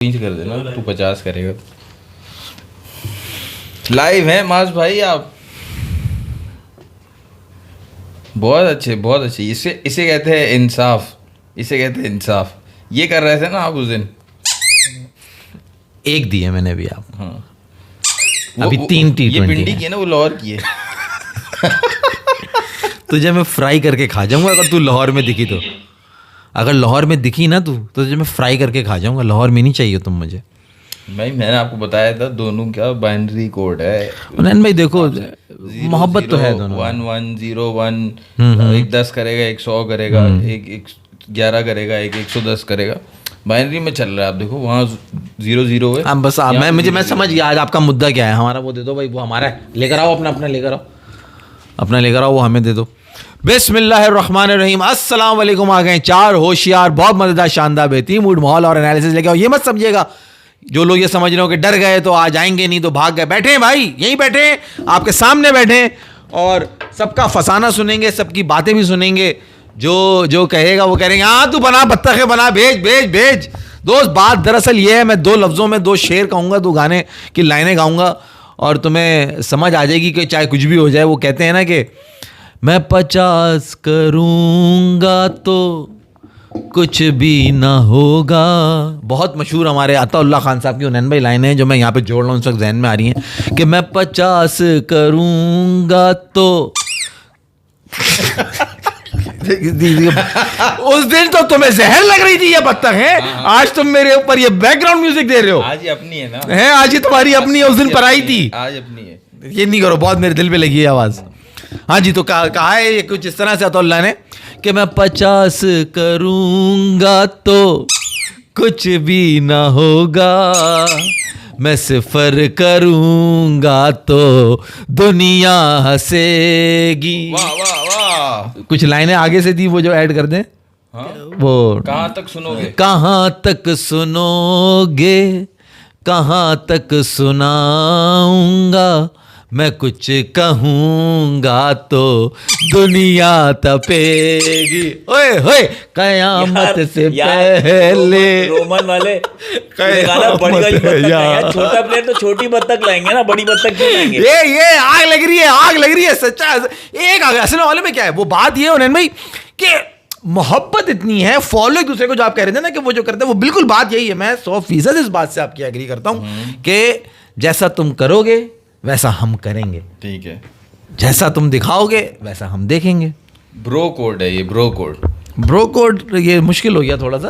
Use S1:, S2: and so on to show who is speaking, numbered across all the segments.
S1: कर देना, तू 50 करेगा। लाइव है मास भाई आप, बहुत अच्छे बहुत अच्छे। इसे कहते हैं इंसाफ, इसे कहते हैं इंसाफ। ये कर रहे थे ना आप उस दिन।
S2: एक दिए मैंने भी आप।
S1: हाँ
S2: अभी 3 T20
S1: ये पिंडी की है ना, वो लाहौर की है।
S2: तुझे मैं फ्राई करके खा जाऊंगा अगर तू लाहौर में दिखी तो। अगर लाहौर में दिखी ना तू तो तुझे मैं फ्राई करके खा जाऊंगा। लाहौर में नहीं चाहिए तुम मुझे
S1: भाई। मैंने आपको बताया था दोनों क्या बाइनरी कोड है।
S2: उन्नयन भाई देखो, मोहब्बत तो है दोनों।
S1: 1101 एक 10 करेगा, एक 100 करेगा, एक 11 करेगा, एक 110 करेगा। बाइनरी में चल रहा है। आप देखो वहाँ 0 है।
S2: हाँ बस मैं समझ गया आज आपका मुद्दा क्या है। हमारा वो दे दो भाई, वो हमारा है। लेकर आओ अपना लेकर आओ, अपना लेकर आओ, वो हमें दे दो। बिस्मिल्लाहिर्रहमानिर्रहीम। अस्सलाम वालेकुम। आ गए 4 होशियार, बहुत मजेदार, शानदार, बेहतरीन मूड, माहौल और एनालिसिस लेके आओ। ये मत समझिएगा जो लोग ये समझ रहे हो कि डर गए तो आ जाएंगे नहीं तो भाग गए। बैठे हैं भाई, यहीं बैठे हैं, आपके सामने बैठे हैं और सबका फसाना सुनेंगे, सबकी बातें भी सुनेंगे। जो कहेगा वो कहेंगे हाँ तू बना, बत्तखे बना, भेज। दोस्त बात दरअसल ये है, मैं 2 लफ्ज़ों में 2 शेर कहूँगा, 2 गाने की लाइनें गाऊँगा और तुम्हें समझ आ जाएगी कि चाहे कुछ भी हो जाए। वो कहते हैं ना कि मैं 50 करूँगा तो कुछ भी ना होगा। बहुत मशहूर हमारे अताउल्लाह खान साहब की उन्नयन भाई लाइन है जो मैं यहाँ पे जोड़ रहा हूँ, उस वक्त जहन में आ रही हैं कि मैं 50 करूँगा तो उस दिन तो तुम्हें जहर लग रही थी ये बत्तख है। आज तुम मेरे ऊपर ये बैकग्राउंड म्यूजिक दे रहे हो।
S1: आज ही अपनी है ना,
S2: है आज ही तुम्हारी अपनी है, उस दिन पराई थी।
S1: आज अपनी है।
S2: ये नहीं करो, बहुत मेरे दिल पे लगी है आवाज। हाँ जी, तो कहा है ये कुछ इस तरह से अताउल्लाह ने कि मैं 50 करूँगा तो कुछ भी ना होगा, मैं 0 करूँगा तो दुनिया हंसेगी।
S1: वाह वाह वाह।
S2: कुछ लाइनें आगे से थी वो जो ऐड कर दें।
S1: हाँ?
S2: वो
S1: कहाँ तक सुनोगे,
S2: कहाँ तक सुनोगे, कहाँ तक सुनाऊंगा, मैं कुछ कहूँगा तो दुनिया तपेगी। ओए होए कयामत से पहले।
S3: रोमन वाले गाना बड़ी वाली बत्तख यार। छोटा प्लेयर तो छोटी बत्तख लाएंगे ना, बड़ी बत्तख क्यों लाएंगे?
S2: ये आग लग रही है सच्चा। एक असल वाले में क्या है वो बात ये उन्नयन भाई कि मोहब्बत इतनी है, फॉलो एक दूसरे को जो आप कह रहे थे ना कि वो जो करते हैं वो बिल्कुल बात यही है। मैं 100% इस बात से आपकी एग्री करता हूँ कि जैसा तुम करोगे वैसा हम करेंगे।
S1: ठीक है,
S2: जैसा तुम दिखाओगे वैसा हम देखेंगे।
S1: ब्रो कोड है ये, ब्रो कोड।
S2: ये मुश्किल हो गया थोड़ा सा,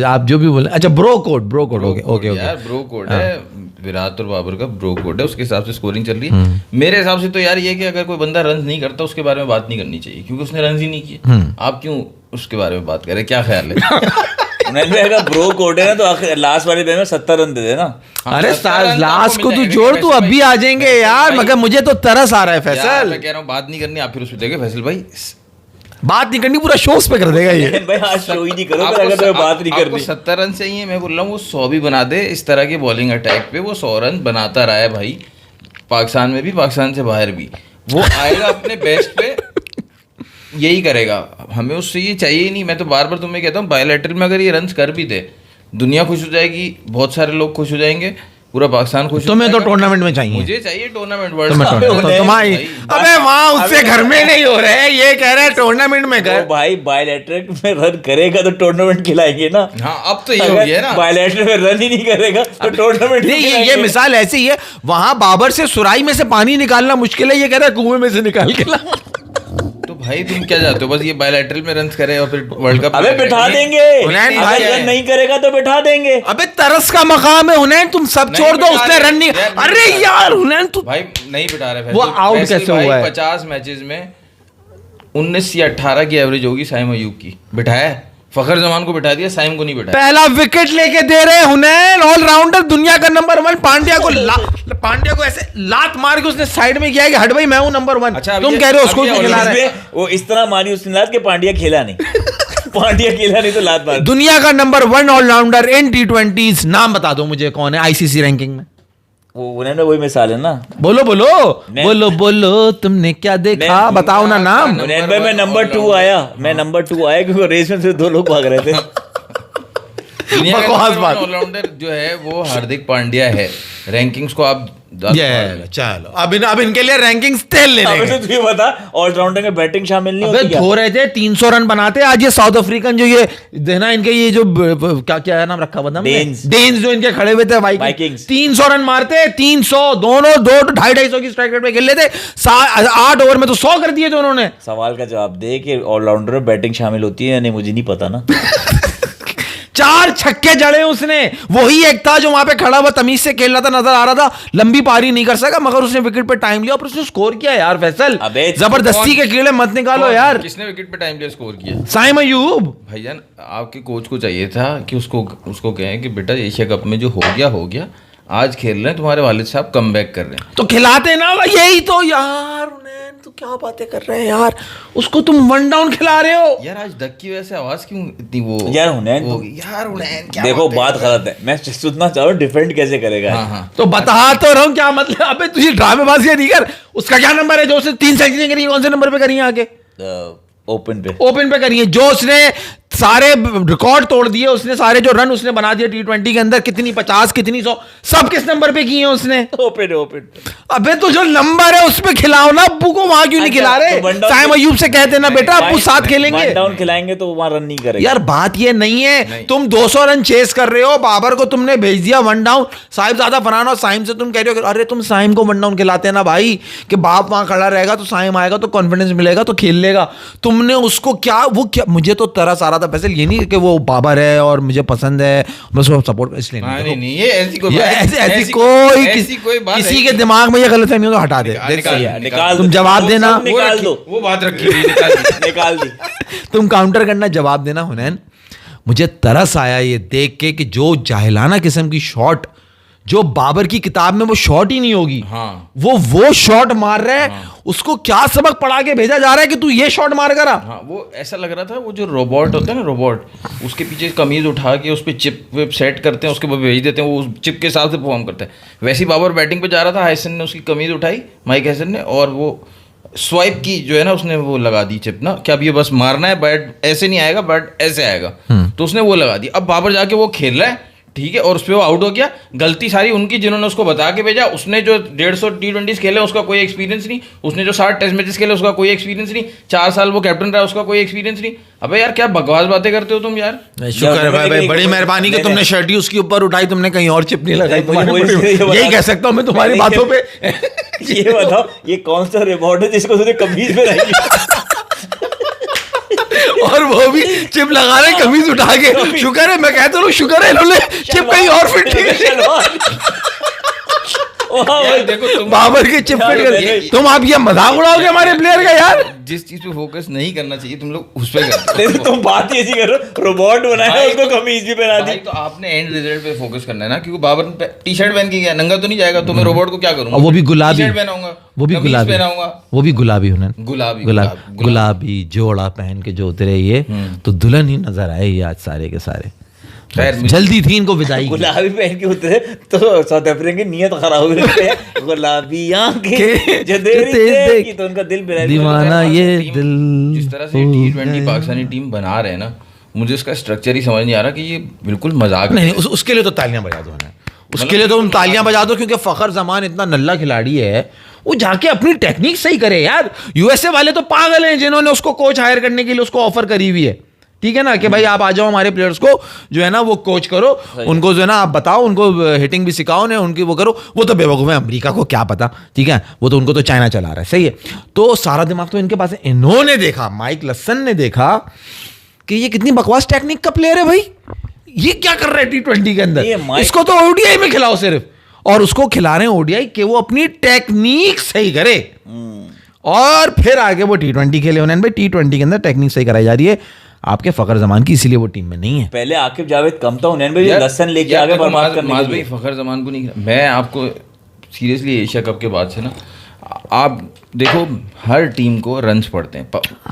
S2: आप जो भी बोले। अच्छा ब्रो कोड ओके
S1: यार ब्रो कोड है। विराट और बाबर का ब्रो कोड है, उसके हिसाब से स्कोरिंग चल रही है। मेरे हिसाब से तो यार ये कि अगर कोई बंदा रन नहीं करता उसके बारे में बात नहीं करनी चाहिए, क्योंकि उसने रन ही नहीं किए। आप क्यों उसके बारे में बात करें, क्या ख्याल है?
S3: अगर ब्रो कोड है ना तो लास्ट वाले में 70 रन दे देना।
S2: अरे लास्ट को तू जोड़, तू अभी आ जाएंगे यार। मगर मुझे तो तरस आ रहा है फैसल।
S1: मैं कह रहा हूँ बात नहीं करनी, आप फिर उस पर देखे फैसल भाई
S2: बात नहीं करनी, पूरा शो पे कर देगा ये।
S3: भाई आज शो ही नहीं करो अगर तुम्हें बात नहीं करनी।
S1: 70 रन चाहिए, मैं बोल रहा हूँ वो 100 भी बना दे। इस तरह के बॉलिंग अटैक पे वो 100 रन बनाता रहा है भाई, पाकिस्तान में भी, पाकिस्तान से बाहर भी। वो आएगा अपने बेस्ट पे, यही करेगा। हमें उससे ये चाहिए ही नहीं। मैं तो बार बार तुम्हें कहता हूँ बायलैटरल में अगर ये रन कर भी दे, दुनिया खुश हो जाएगी, बहुत सारे लोग खुश हो जाएंगे, पूरा पाकिस्तान खुश।
S2: तुम्हें तो टूर्नामेंट में चाहिए,
S1: मुझे चाहिए टूर्नामेंट वर्ल्ड
S2: तुम्हारी। अबे वहाँ उससे घर में नहीं हो रहे हैं, ये कह रहे हैं टूर्नामेंट में कर।
S3: भाई बायलैटरल में रन करेगा तो टूर्नामेंट खिलाएंगे ना।
S1: हाँ अब तो ये हो गया ना,
S3: बायलैटरल में रन ही नहीं करेगा तो टूर्नामेंट
S2: नहीं। ये मिसाल ऐसी है, वहां बाबर से सुराई में से पानी निकालना मुश्किल है, ये कह रहा है कुएं में से निकाल के ला।
S1: तो भाई तुम क्या चाहते हो, बस ये बायलैटरल में रन करे और फिर वर्ल्ड कप?
S3: अबे बिठा देंगे, अगर रन नहीं करेगा तो बिठा देंगे।
S2: अबे तरस का मकाम है हुनैन, तुम सब छोड़ दो, उसने रन नहीं। अरे यार हुनैन तू
S1: भाई नहीं बिठा रहे।
S2: वो आउट कैसे हुआ है?
S1: 50 मैचेस में 19 या 18 की एवरेज होगी साइम अयूब की। बिठाया फखर जमान को बिठा दिया, साइम को नहीं बिठाया।
S2: पहला विकेट लेके दे रहे हुनैन, ऑलराउंडर, दुनिया का नंबर 1। पांड्या को ऐसे लात मार के उसने साइड में किया है कि हट भाई मैं हूं नंबर 1।
S1: अच्छा,
S2: तुम कह रहे हो उसको क्यों खिला रहे हैं?
S3: वो इस तरह मारी उसने लात के पांड्या खेला नहीं। पांड्या खेला नहीं तो लात मार।
S2: दुनिया का नंबर 1 ऑलराउंडर इन T20s। नाम बता दो मुझे कौन है आईसीसी रैंकिंग में?
S3: वो उन्होंने वही मिसाल है ना।
S2: बोलो तुमने क्या देखा, बताओ ना नाम।
S3: मैं नंबर 2 आया, क्योंकि रेस में से 2 लोग भाग रहे थे।
S1: दुनिया
S2: बकवास
S1: का
S2: बात।
S1: ऑलराउंडर जो है वो हार्दिक पांड्या है। रैंकिंग्स को आप
S2: चलो अब इनके लिए रैंकिंग्स तेल ले
S3: अबे
S2: लेंगे।
S3: तो तुझे बता ऑलराउंडर में बैटिंग शामिल नहीं
S2: अबे
S3: होती क्या?
S2: धो रहे थे 300 रन बनाते, आज ये साउथ अफ्रीकन जो ये देना इनके ये जो क्या क्या नाम रखा हुआ था हमने?
S3: डेन्स।
S2: डेन्स जो इनके खड़े हुए थे
S3: वाइकिंग्स।
S2: 300 रन मारते, 300 दोनों 2-2.5 की स्ट्राइक रेट पे खेल लेते, 8 ओवर में तो 100 कर दिए थे उन्होंने।
S3: सवाल का जवाब दे कि ऑलराउंडर में बैटिंग शामिल होती है या नहीं, मुझे नहीं पता ना।
S2: 4 छक्के जड़े उसने, वही एक था जो वहां पे खड़ा हुआ तमीज से खेल रहा था, नजर आ रहा था, लंबी पारी नहीं कर सका मगर उसने विकेट पे टाइम लिया और उसने स्कोर किया यार। फैसल
S3: अबे
S2: जबरदस्ती के कीड़े मत निकालो यार।
S1: किसने विकेट पे टाइम लिया, स्कोर किया?
S2: साइम अयूब।
S1: भाईजान आपके कोच को चाहिए था कि उसको कहें कि बेटा एशिया कप में जो हो गया, आज खेल रहे हैं, तुम्हारे वालिद साहब कमबैक कर रहे हैं।
S2: तो खिलाते ना, यही तो यार उन्हें तो क्या बातें कर रहे हैं यार, उसको तुम 1 डाउन खिला रहे हो
S1: यार आज डक की वजह से आवाज क्यों इतनी वो
S3: यार हुनैन
S1: हो
S3: तो-
S1: गई? यार हुनैन क्या
S3: देखो
S1: बातें
S3: बात
S1: कर रहा है?
S3: गलत है, मैं सुनना चाह रहा हूँ डिफेंड कैसे करेगा।
S1: हाँ हाँ
S2: तो बता तो रहा हूं क्या मतलब। अबे तुझे ड्रामेबाजी नहीं कर। उसका क्या नंबर है जो उसने 3 सेंचुरी करी, कौन से नंबर पे करी है आगे?
S3: ओपन पे
S2: ओपन पे करी है, जो उसने सारे रिकॉर्ड तोड़ दिए, उसने सारे जो रन उसने बना दिए T20 के अंदर, कितनी 50 कितनी 100, सब किस नंबर पे किए हैं उसने?
S3: ओपन
S2: अबे तो जो नंबर है उस पे खिलाओ ना, अब्बू को वहां क्यों नहीं
S3: अच्छा,
S2: खिला रहे?
S3: तो one down
S2: साइम अयूब से कहते ना बेटा अब्बू साथ खेलेंगे।
S3: 1 डाउन खिलाएंगे तो वहां रन नहीं करेगा
S2: यार बात ये नहीं है,
S1: नहीं।
S2: तुम 200 रन चेस कर रहे हो, बाबर को तुमने भेज दिया 1 डाउन, साहिबजादा फरहान और साइम से तुम कह रहे हो कि अरे तुम साइम को 1 डाउन खिलाते हैं ना भाई, कि बाप वहां खड़ा रहेगा तो साइम आएगा तो कॉन्फिडेंस मिलेगा तो खेल लेगा। तुमने उसको क्या मुझे तो तरस आ रहा था फैसल, ये नहीं कि वो बाबर है और मुझे पसंद है मैं उसको सपोर्ट इसलिए
S1: हाँ,
S2: नहीं।
S1: नहीं ये ऐसी कोई
S2: ये
S1: बात-
S2: ऐसी कोई
S1: बात
S2: किसी
S1: है
S2: के
S1: ही
S2: दिमाग में ये गलतफहमी हो तो हटा दे।
S3: निकाल
S2: तुम
S3: दो।
S2: जवाब
S3: वो
S2: देना।
S3: सब निकाल दो,
S1: वो बात रखी हुई है, निकाल दी।
S3: निकाल दी।
S2: तुम काउंटर करना, जवाब देना हुनैन। मुझे तरस आया ये देख के कि जो जाहिलाना किस्म की शॉट जो बाबर की किताब में वो शॉट ही नहीं होगी,
S1: हाँ
S2: वो शॉट मार रहा है, उसको क्या सबक पढ़ा के भेजा जा रहा है कि तू ये शॉट मार कर आ।
S1: हाँ वो ऐसा लग रहा था वो जो रोबोट होता है ना, रोबोट उसके पीछे कमीज उठा के उस पर चिप विप सेट करते हैं, उसके बाद भेज देते हैं, वो उस चिप के हिसाब से परफॉर्म करता है। वैसे ही बाबर बैटिंग पे जा रहा था, हैसन ने उसकी कमीज उठाई, माइक हैसन ने, और वो स्वाइप की जो है ना उसने वो लगा दी चिप ना, कि अब ये बस मारना है, बैट ऐसे नहीं आएगा, बैट ऐसे आएगा, तो उसने वो लगा दी। अब बाबर जाके वो खेल रहा है, ठीक है, और उस पर वो आउट हो गया। गलती सारी उनकी जिन्होंने उसको बता के भेजा। उसने जो 150 T20 खेले उसका कोई एक्सपीरियंस नहीं, उसने जो 60 टेस्ट मैचेस खेले उसका कोई एक्सपीरियंस नहीं, 4 साल वो कैप्टन रहा उसका कोई एक्सपीरियंस नहीं। अबे यार क्या बकवास बातें करते हो तुम यार।
S2: शुक्र है भाई, बड़ी मेहरबानी कि तुमने शर्ट ही उसके ऊपर उठाई, तुमने कहीं और चिप नहीं लगाई। यही कह सकता हूँ मैं तुम्हारी बातों पे।
S3: ये बताओ ये कौन सा रिवॉर्ड है जिसको तूने कमीज में रखी?
S2: और वो भी चिप लगा रहे कमीज उठा के। शुक्र है, मैं कहता हूँ शुक्र है इन्होंने चिप कहीं और फिट की
S1: यार देखो तुम
S2: बाबर के चिप फिट कर। तुम आप ये मजाक उड़ाओगे हमारे प्लेयर का यार।
S1: जिस चीज पे फोकस नहीं करना चाहिए तुम लोग उस पे करते हो।
S3: तुम बात ही ऐसी कर रहे हो, रोबोट बनाया
S1: भाई
S3: उसको कमीज भी पहना दी।
S1: भाई तो आपने एंड रिजल्ट पे फोकस करना है ना, क्योंकि बाबर टी शर्ट पहन के गया, नंगा तो नहीं जाएगा, तो मैं रोबोट को क्या करूंगा?
S2: और वो भी गुलाबी,
S1: टी-शर्ट पहनाऊंगा,
S2: वो भी
S1: कमीज
S2: गुलाबी
S1: पहनाऊंगा,
S2: वो भी गुलाबी हुनैन,
S1: गुलाबी
S2: गुलाबी जोड़ा पहन के जो उतरे ये तो दुल्हन ही नजर आए ये आज सारे के सारे।
S1: खैर,
S2: जल्दी थी इनको विदाई की।
S3: गुलाबी पहन के उतरे तो साउथ अफ्रीका की नीयत खराब हो रही है। गुलाबी आंखें जो दे रही थी कि तो उनका दिल
S2: दीवाना ये
S1: टीम
S2: दिल
S1: जिस तरह से T20 पाकिस्तानी टीम बना रहे हैं ना, मुझे उसका स्ट्रक्चर ही समझ नहीं आ रहा कि ये बिल्कुल मजाक
S2: नहीं, उसके लिए तो तालियां बजा दो ना, उसके लिए तो तुम तालियां बजा दो, क्योंकि फखर जमान इतना नल्ला खिलाड़ी है, वो जाके अपनी टेक्निक सही करे यार। यूएसए वाले तो पागल हैं जिन्होंने उसको कोच हायर करने के लिए उसको ऑफर करी हुई है, ठीक है ना, कि भाई आप आ जाओ हमारे प्लेयर्स को जो है ना वो कोच करो, उनको जो है ना आप बताओ, उनको हिटिंग भी सिखाओ ने, उनकी वो करो। वो तो बेवकूफ़ है, अमेरिका को क्या पता, ठीक है, वो तो उनको तो चाइना चला रहा है, सही है। तो सारा दिमाग तो इनके पास है। इन्होंने देखा, माइक लसन ने देखा कि ये कितनी बकवास टेक्निक का प्लेयर है भाई, ये क्या कर रहा है T20 के अंदर, इसको तो ओडीआई में खिलाओ सिर्फ, और उसको खिला रहे हैं ओडीआई कि वो अपनी टेक्निक सही करे और फिर आगे वो T20 खेले। उन्होंने भाई T20 के अंदर टेक्निक सही कराई जा रही है आपके फखर जमान की, इसीलिए वो टीम में नहीं है।
S3: पहले आकिब जावेद कम था, उन्होंने भी लसन लेके आगे बर्बाद करने के लिए।
S1: फखर जमान को नहीं, मैं आपको सीरियसली एशिया कप के बाद से ना, आप देखो हर टीम को रन्स पड़ते हैं।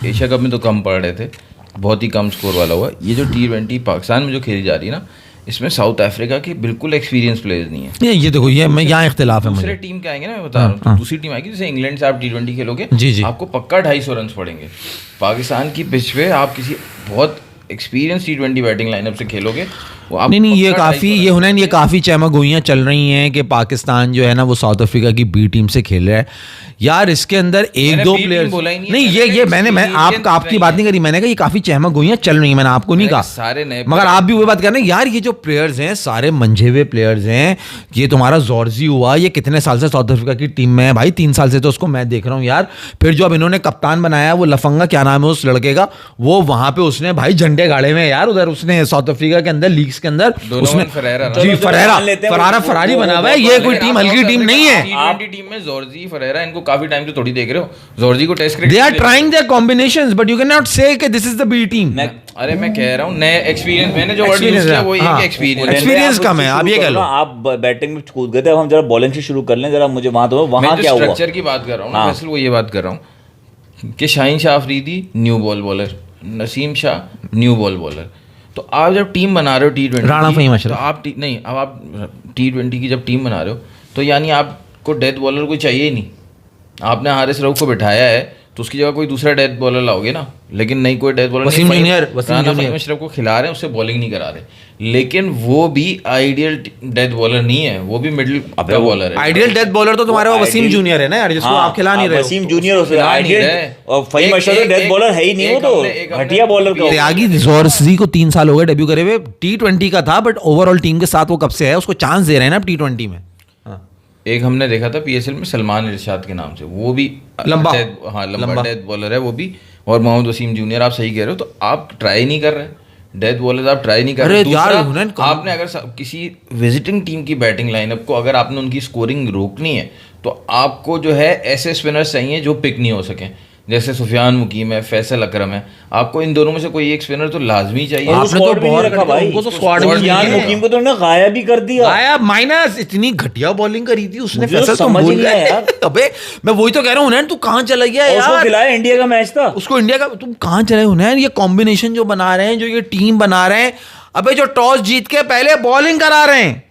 S1: एशिया कप में तो कम पड़ रहे थे, बहुत ही कम स्कोर वाला हुआ। ये जो T20 पाकिस्तान में जो खेली जा रही है ना, इसमें साउथ अफ्रीका के बिल्कुल एक्सपीरियंस प्लेयर्स नहीं है।
S2: ये देखो, ये मैं यहाँ इख्तिलाफ है
S1: दूसरे
S2: मुझे।
S1: टीम के आएंगे ना, मैं बता रहा हूँ, तो दूसरी टीम आएगी, जैसे इंग्लैंड से आप T20 खेलोगे,
S2: जी।
S1: आपको पक्का 250 रन पड़ेंगे। पाकिस्तान की पिच पे आप किसी बहुत एक्सपीरियंस T20 बैटिंग लाइनअप से खेलोगे, वो आप
S2: नहीं ये
S1: पक्का
S2: काफ़ी
S1: 250
S2: ये हुनैन ये काफ़ी चहमगोइयाँ चल रही हैं कि पाकिस्तान जो है ना वो साउथ अफ्रीका की बी टीम से खेल रहा है यार। इसके अंदर एक
S1: मैंने
S2: दो
S1: B टीम
S2: प्लेयर्स
S1: बोला ही नहीं है,
S2: नहीं
S1: मैंने
S2: ये
S1: कहा
S2: मैं
S1: experience
S2: आपकी बात
S1: नहीं
S2: नहीं करी, मैंने कहा ये काफ़ी चहमगोइयाँ चल रही हैं, मैंने आपको नहीं
S1: मैंने
S2: कहा।
S1: सारे नए
S2: मगर आप भी वही बात कर रहे हैं यार, ये जो प्लेयर्स हैं सारे मंझे हुए प्लेयर्स हैं। ये तुम्हारा जॉर्जी हुआ, ये कितने साल से साउथ अफ्रीका की टीम में है भाई, 3 साल से तो उसको मैं देख रहा हूँ यार। फिर जो अब इन्होंने कप्तान बनाया वो लफंगा, क्या नाम है उस लड़के का, वो वहां पे उसने भाई झंडे गाड़े में यार उधर, उसने साउथ अफ्रीका के अंदर लीग्स के अंदर उसने
S1: फरेरा
S2: जी
S3: चलो,
S2: फरेरा
S3: मान लेते हैं
S2: फरारा
S3: वो-
S2: फरारी
S3: वो-
S2: बना
S3: वो-
S2: हुआ है,
S3: वो-
S2: ये
S3: वो-
S2: कोई टीम हल्की टीम नहीं है।
S1: T20 टीम में जॉर्जी फरेरा, इनको काफी टाइम से थोड़ी देख रहे हो, जॉर्जी को test cricket
S2: they are trying their combinations but you can not say कि this is the B team.
S1: अरे मैं कह रहा हूँ नए एक्सपीरियंस, मैंने जो वर्ड यूज
S2: Experience
S1: किया
S2: है,
S1: वो
S2: हाँ।
S1: एक एक्सपीरियंस।
S2: Experience कम है, आप ये कह लो।
S3: आप बैटिंग में कूद गए थे, अब हम जरा बॉलिंग से शुरू कर लें जरा, मुझे वहां तो
S1: मैं
S3: वहां
S1: जो
S3: क्या हुआ।
S1: स्ट्रक्चर की बात कर रहा हूँ ना,
S3: हाँ।
S1: फैसल वो ये बात कर रहा हूँ कि Shaheen Shah Afridi new ball bowler, Naseem Shah new ball bowler. तो आप जब टीम बना रहे हो T20
S2: राणा
S1: की,
S2: फ़हीम
S1: तो
S2: अशरफ।
S1: आप नहीं, अब आप T20 की जब टीम बना रहे हो तो यानी आपको डेथ बॉलर कोई चाहिए ही नहीं। आपने हारिस रऊफ को बिठाया है तो उसकी जगह कोई दूसरा डेथ बॉलर लाओगे ना, लेकिन नहीं कोई death bowler
S2: Wasim junior, Wasim
S1: Rana
S2: junior.
S1: Faheem Ashraf को खिला रहे हैं, उससे बॉलिंग नहीं करा रहे, लेकिन वो भी आइडियल डेथ बॉलर नहीं है, वो भी मिडिल का बॉलर है।
S2: आइडियल डेथ बॉलर तो तुम्हारा वो वसीम
S3: ideal-
S2: जूनियर है ना यार, जिसको
S3: हाँ,
S2: आप खिला नहीं रहे हो।
S3: वसीम जूनियर उसे
S1: खिला नहीं
S3: आइडियल
S1: रहे।
S3: और फहीम
S1: एक-
S3: अशरफ
S1: एक-
S3: डेथ बॉलर है ही नहीं, वो
S1: एक
S3: तो
S1: हमने- एक हमने
S3: घटिया बॉलर का
S2: त्यागी जॉर्जी को 3 साल हो गए डेब्यू करे हुए, T20 का था बट ओवरऑल टीम के साथ वो कब से है, उसको चांस दे रहे हैं ना अब T20 में। हाँ।
S1: एक हमने देखा था PSL में सलमान इरशाद के नाम से, वो भी
S2: लंबा।
S1: हाँ
S2: लंबा।
S1: लंबा डेथ बॉलर है वो भी, और मोहम्मद वसीम जूनियर। आप सही कह रहे हो, तो आप ट्राई नहीं कर रहे डेथ बॉलर, आप ट्राई नहीं कर रहे।
S2: अरे यार,
S1: दूसरा,
S2: हुनैन
S1: आपने अगर किसी विजिटिंग टीम की बैटिंग लाइनअप को अगर आपने उनकी स्कोरिंग रोकनी है तो आपको जो है ऐसे स्पिनर्स चाहिए जो पिक नहीं हो सकें, जैसे सुफियान मुकीम है, फैसल अकरम है। आपको इन दोनों में से कोई एक स्पिनर तो लाजमी चाहिए।
S3: और
S2: आपने तो
S3: स्क्वाड भी नहीं
S2: बहुत
S3: रखा भाई,
S2: उनको तो स्क्वाड में
S3: सुफियान
S2: नहीं
S3: मुकीम को तो उन्होंने गायब भी कर दिया।
S2: आया माइनस, इतनी घटिया बॉलिंग करी थी उसने,
S3: मुझे
S2: फैसल तुम
S3: समझ
S2: भूल
S3: नहीं आया
S2: गए
S3: यार।
S2: अबे मैं वही तो कह रहा हूँ हुनैन, तू कहाँ चला गया
S3: और उसको
S2: यार,
S3: खिलाया, इंडिया का मैच था।
S2: उसको इंडिया का, तुम कहाँ चले हुनैन। ये कॉम्बिनेशन जो बना रहे हैं, जो ये टीम बना रहे हैं, अबे जो टॉस जीत के पहले बॉलिंग करा रहे हैं,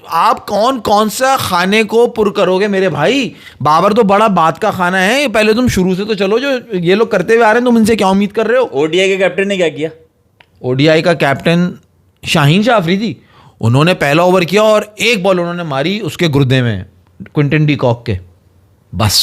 S2: आप कौन कौन सा खाने को पुर करोगे मेरे भाई। बाबर तो बड़ा बात का खाना है, पहले तुम शुरू से तो चलो, जो ये लोग करते हुए आ रहे हैं तुम इनसे क्या उम्मीद कर रहे हो।
S3: ओडीआई के कैप्टन ने क्या किया?
S2: ओडीआई का कैप्टन शाहीन शाह अफरीदी, उन्होंने पहला ओवर किया और एक बॉल उन्होंने मारी उसके गुर्दे में, क्विंटन डी कॉक के, बस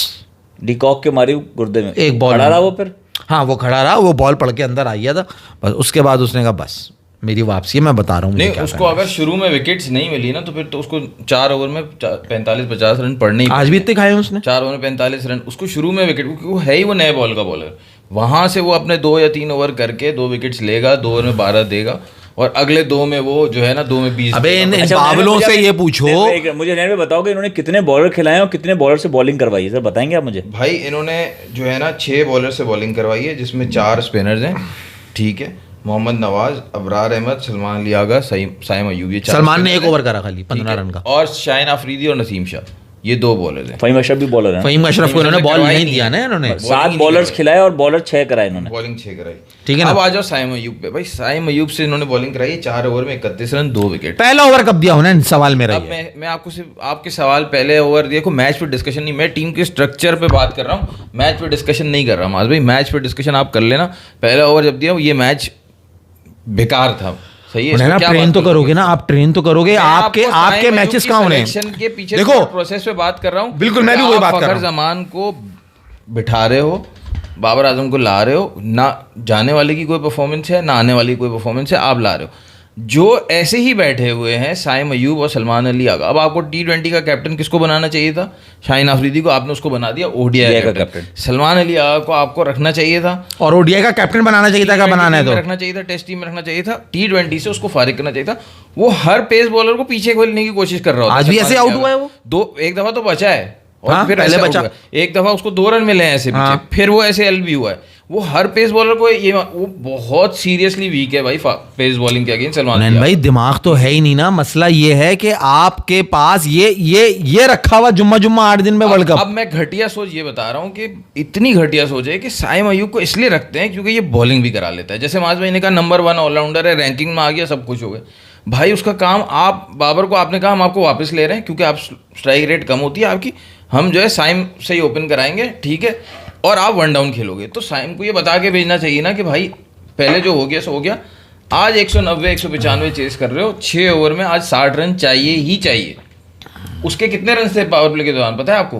S3: डिकॉक के मारी गुर्दे में,
S2: एक बॉल
S3: खड़ा रहा वो फिर।
S2: हाँ वो खड़ा रहा, वो बॉल पड़ के अंदर आ गया था बस। उसके बाद उसने कहा बस मेरी वापसी है, मैं बता रहा हूँ मुझे
S1: नहीं,
S2: क्या
S1: उसको
S2: करना है।
S1: अगर शुरू में विकेट्स नहीं मिली ना तो फिर तो उसको 4 ओवर में 45-50 रन पड़ने ही
S2: आज भी इतने खाए हैं उसने।
S1: 4 ओवर में 45 रन उसको शुरू में विकेट, क्योंकि वो है ही वो नए बॉल का बॉलर। वहां से वो अपने 2 या 3 ओवर करके 2 विकेट्स लेगा, 2 ओवर में 12 देगा, और अगले 2 में वो जो है ना 2 में 20।
S2: अबे इन
S3: अच्छा,
S2: बावलों से ये पूछो,
S3: मुझे नैन में बताओ कि इन्होंने कितने बॉलर खिलाए और कितने बॉलर से बॉलिंग करवाई है, सर बताएंगे आप मुझे?
S1: भाई इन्होंने जो है ना 6 बॉलर से बॉलिंग करवाई है, जिसमें 4 स्पिनर्स हैं, ठीक है, मोहम्मद नवाज, अबरार अहमद, सलमान अली आगा, साइम अयूब, ये 4
S2: सलमान ने एक
S1: spinners
S2: ओवर
S1: हैं,
S2: करा खाली
S1: ठीक
S2: 15
S1: है?
S2: रन का।
S1: और शाहीन अफरीदी और नसीम शाह, ये 2 बॉलर्स हैं।
S3: फहीम अशरफ भी बॉलर है।
S2: फहीम अशरफ को इन्होंने बॉल
S1: करवाई
S2: नहीं
S1: नहीं
S2: दिया
S1: है।
S2: ना इन्होंने।
S1: बस।
S3: 7
S1: नहीं
S3: बॉलर्स
S1: करवाई।
S3: खिलाए और बॉलर 6 कराए इन्होंने।
S1: बॉलिंग 6 कराई,
S2: ठीक है ना।
S1: अब आ जाओ साइम अयूब पे। भाई साइम अयूब से इन्होंने बॉलिंग कराई 4 ओवर में 31 रन, 2 विकेट।
S2: पहला ओवर कब दिया उन्हें, सवाल मेरा
S1: अब
S2: ये है।
S1: मैं आपको सिर्फ आपके सवाल पहले ओवर देखो, मैच पे डिस्कशन नहीं, मैं टीम के स्ट्रक्चर पे बात कर रहा हूँ, मैच पे डिस्कशन नहीं कर रहा हूँ। भाई मैच पे डिस्कशन आप कर लेना, पहला ओवर जब दिया ये मैच बेकार था, सही है।
S2: उन्हें ना
S1: इसमें क्या
S2: ट्रेन
S1: बात
S2: तो
S1: करोगे?
S2: करोगे ना आप, ट्रेन तो करोगे।
S1: मैं
S2: आपके
S1: आपको
S2: आपके
S1: साइम
S2: मैचेस
S1: अयूब
S2: कहाँ
S1: की
S2: होने
S1: selection के पीछे
S2: देखो
S1: प्रोसेस पे बात कर रहा हूँ।
S2: बिल्कुल, मैं भी वही बात कर रहा
S1: फखर
S2: हूँ।
S1: जमान को बिठा रहे हो, बाबर आजम को ला रहे हो ना, जाने वाले की कोई परफॉर्मेंस है ना आने वाली कोई परफॉर्मेंस है, आप ला रहे हो जो ऐसे ही बैठे हुए हैं साइम अयूब और सलमान अली आगा। अब आपको T20 का कैप्टन किसको बनाना चाहिए था? शाहीन अफरीदी को, आपने उसको बना दिया ओडीआई का कैप्टन। सलमान अली आगा को आपको रखना चाहिए था,
S2: और ओडीआई का कैप्टन बनाना चाहिए था, क्या बनाना है
S1: टीम में
S2: तो
S1: रखना चाहिए था, टेस्ट टीम में रखना चाहिए था, T20 से उसको फारिग करना चाहिए था। वो हर पेस बॉलर को पीछे खोलने की कोशिश कर रहा होता।
S2: आज भी
S1: सलमान
S2: ऐसे
S1: अली
S2: आउट हुआ है
S1: आगा।
S2: वो?
S1: एक दफा तो बचा है और
S2: हाँ,
S1: फिर
S2: पहले
S1: ऐसे
S2: बचा।
S1: हुआ। एक दफा उसको 2 रन मिले हैं ऐसे पीछे,
S2: हाँ।
S1: फिर वो ऐसे एल भी हुआ है। वो हर पेस बॉलर को ये वो बहुत सीरियसली वीक है भाई पेस बॉलिंग के अगेंस्ट सलमान अली आगा।
S2: भाई दिमाग तो है ही नहीं ना, मसला ये है कि आपके पास ये रखा हुआ जुम्मा 8 दिन में वर्ल्ड कप।
S1: अब मैं घटिया सोच ये बता रहा हूँ कि इतनी घटिया सोच है कि साइम अयूब को इसलिए रखते हैं क्योंकि ये बॉलिंग भी करा लेता है। जैसे माज भाई ने कहा नंबर 1 ऑलराउंडर है, रैंकिंग में आ गया, सब कुछ हो गया। भाई उसका काम, आप बाबर को आपने कहा हम आपको वापस ले रहे हैं क्योंकि आप स्ट्राइक रेट कम होती है आपकी, हम जो है साइम से ही ओपन कराएंगे, ठीक है, और आप 1 डाउन खेलोगे। तो साइम को ये बता के भेजना चाहिए ना कि भाई पहले जो हो गया सो हो गया, आज 190 195 चेस कर रहे हो, 6 ओवर में आज 60 रन चाहिए ही चाहिए। उसके कितने रन थे पावर प्ले के दौरान पता है आपको?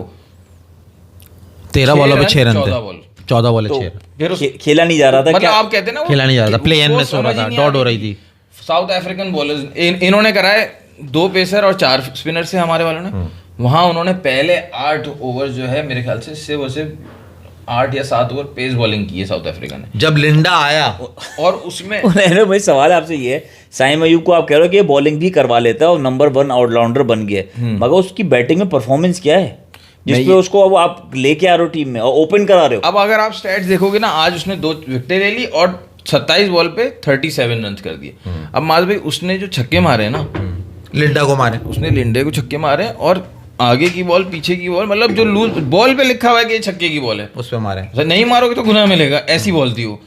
S2: 13 बॉलों पे 6 रन
S1: 14
S2: थे,
S1: बॉल।
S2: 14 बॉल
S1: तो
S2: 6 रन।
S1: फिर
S3: खेला नहीं जा रहा था
S1: मतलब
S3: क्या?
S1: आप कहते हैं ना वो
S2: खेला नहीं जा रहा था, प्ले एंड
S1: उसको
S2: में सो रहा
S1: समझ ही
S2: था,
S1: नहीं
S2: डॉट
S1: आ
S2: हो
S1: रही
S2: रही थी।
S1: साउथ अफ्रीकन बॉलर्स इन्होंने कराए 2 पेसर और 4 स्पिनर से हमारे वालों ने। वहां उन्होंने पहले 8 ओवर जो है मेरे ख्याल से सिर्फ 8 या 7 ओवर पेस बॉलिंग की है साउथ अफ्रीका ने।
S2: जब लिंडा आया
S1: और उसमें
S3: भाई सवाल आपसे ये है, साइम अयूब को आप कह रहे हो कि ये बॉलिंग भी करवा लेता है और नंबर 1 ऑलराउंडर बन गया है, मगर उसकी बैटिंग में परफॉर्मेंस क्या है जिसपे उसको अब आप लेके आ रहे हो टीम में और ओपन करा रहे हो?
S1: अब अगर आप स्टैट्स देखोगे ना, आज उसने 2 विकेटें ले ली और 27 बॉल पे 37 रन कर दिए। अब माज भाई उसने जो छक्के मारे ना,
S2: लिंडा को मारे,
S1: उसने लिंडे को छक्के मारे और आगे की बॉल पीछे की बॉल, मतलब जो लूज बॉल पे लिखा हुआ है कि ये छक्के की बॉल है,
S2: उस पे मारे।
S1: तो नहीं मारोगे तो गुनाह मिलेगा, ऐसी बॉल थी वो।